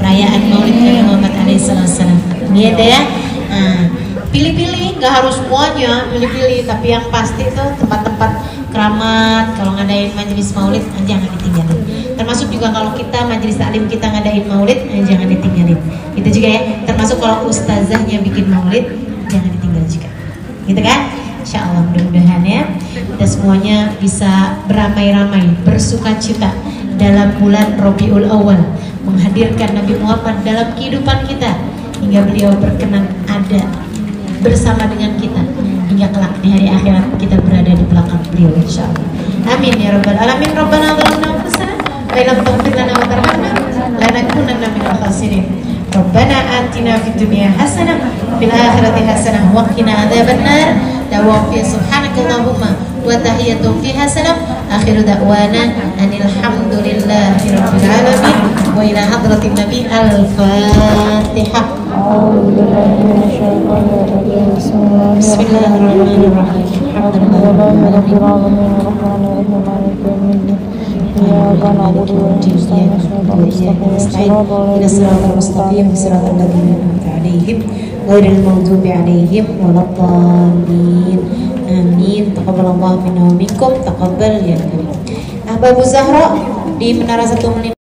perayaan Maulid Nabi Muhammad alaihissalam. Gitu ya. Nah, pilih-pilih, nggak harus semuanya, pilih-pilih. Tapi yang pasti tuh tempat-tempat keramat kalau ngadain majelis Maulid jangan ditinggalin. Termasuk juga kalau kita majelis taklim kita ngadain Maulid jangan ditinggalin. Itu juga ya. Termasuk kalau ustazahnya bikin Maulid jangan ditinggal juga. Gitu kan? Insya Allah mudah-mudahan ya kita semuanya bisa beramai-ramai bersuka cita dalam bulan Rabiul Awal menghadirkan Nabi Muhammad dalam kehidupan kita hingga beliau berkenan ada bersama dengan kita hingga kelak di hari akhirat kita berada di belakang beliau insya Allah. Amin ya rabbal alamin. Rabbana zalamna anfusana wa illam taghfir lana wa tarhamna lanakunanna minal khasirin. Rabbana atina fid dunya hasanah fil akhirati hasanah wa qina adzabannar. Dawam fi subhanakallahumma wa tahiyyatuhum fiha salam. Akhiru da'wana anil hamdulillahi rabbil alamin wa ila hadratin nabi al-fatihah. Bismillahirrahmanirrahim. Ghairil maghdubi 'alaihim waladdallin. Amin. Taqabbalallahu minna wa minkum. Taqabbal ya karim. Ahbabu Zahra di Menara 1 Menit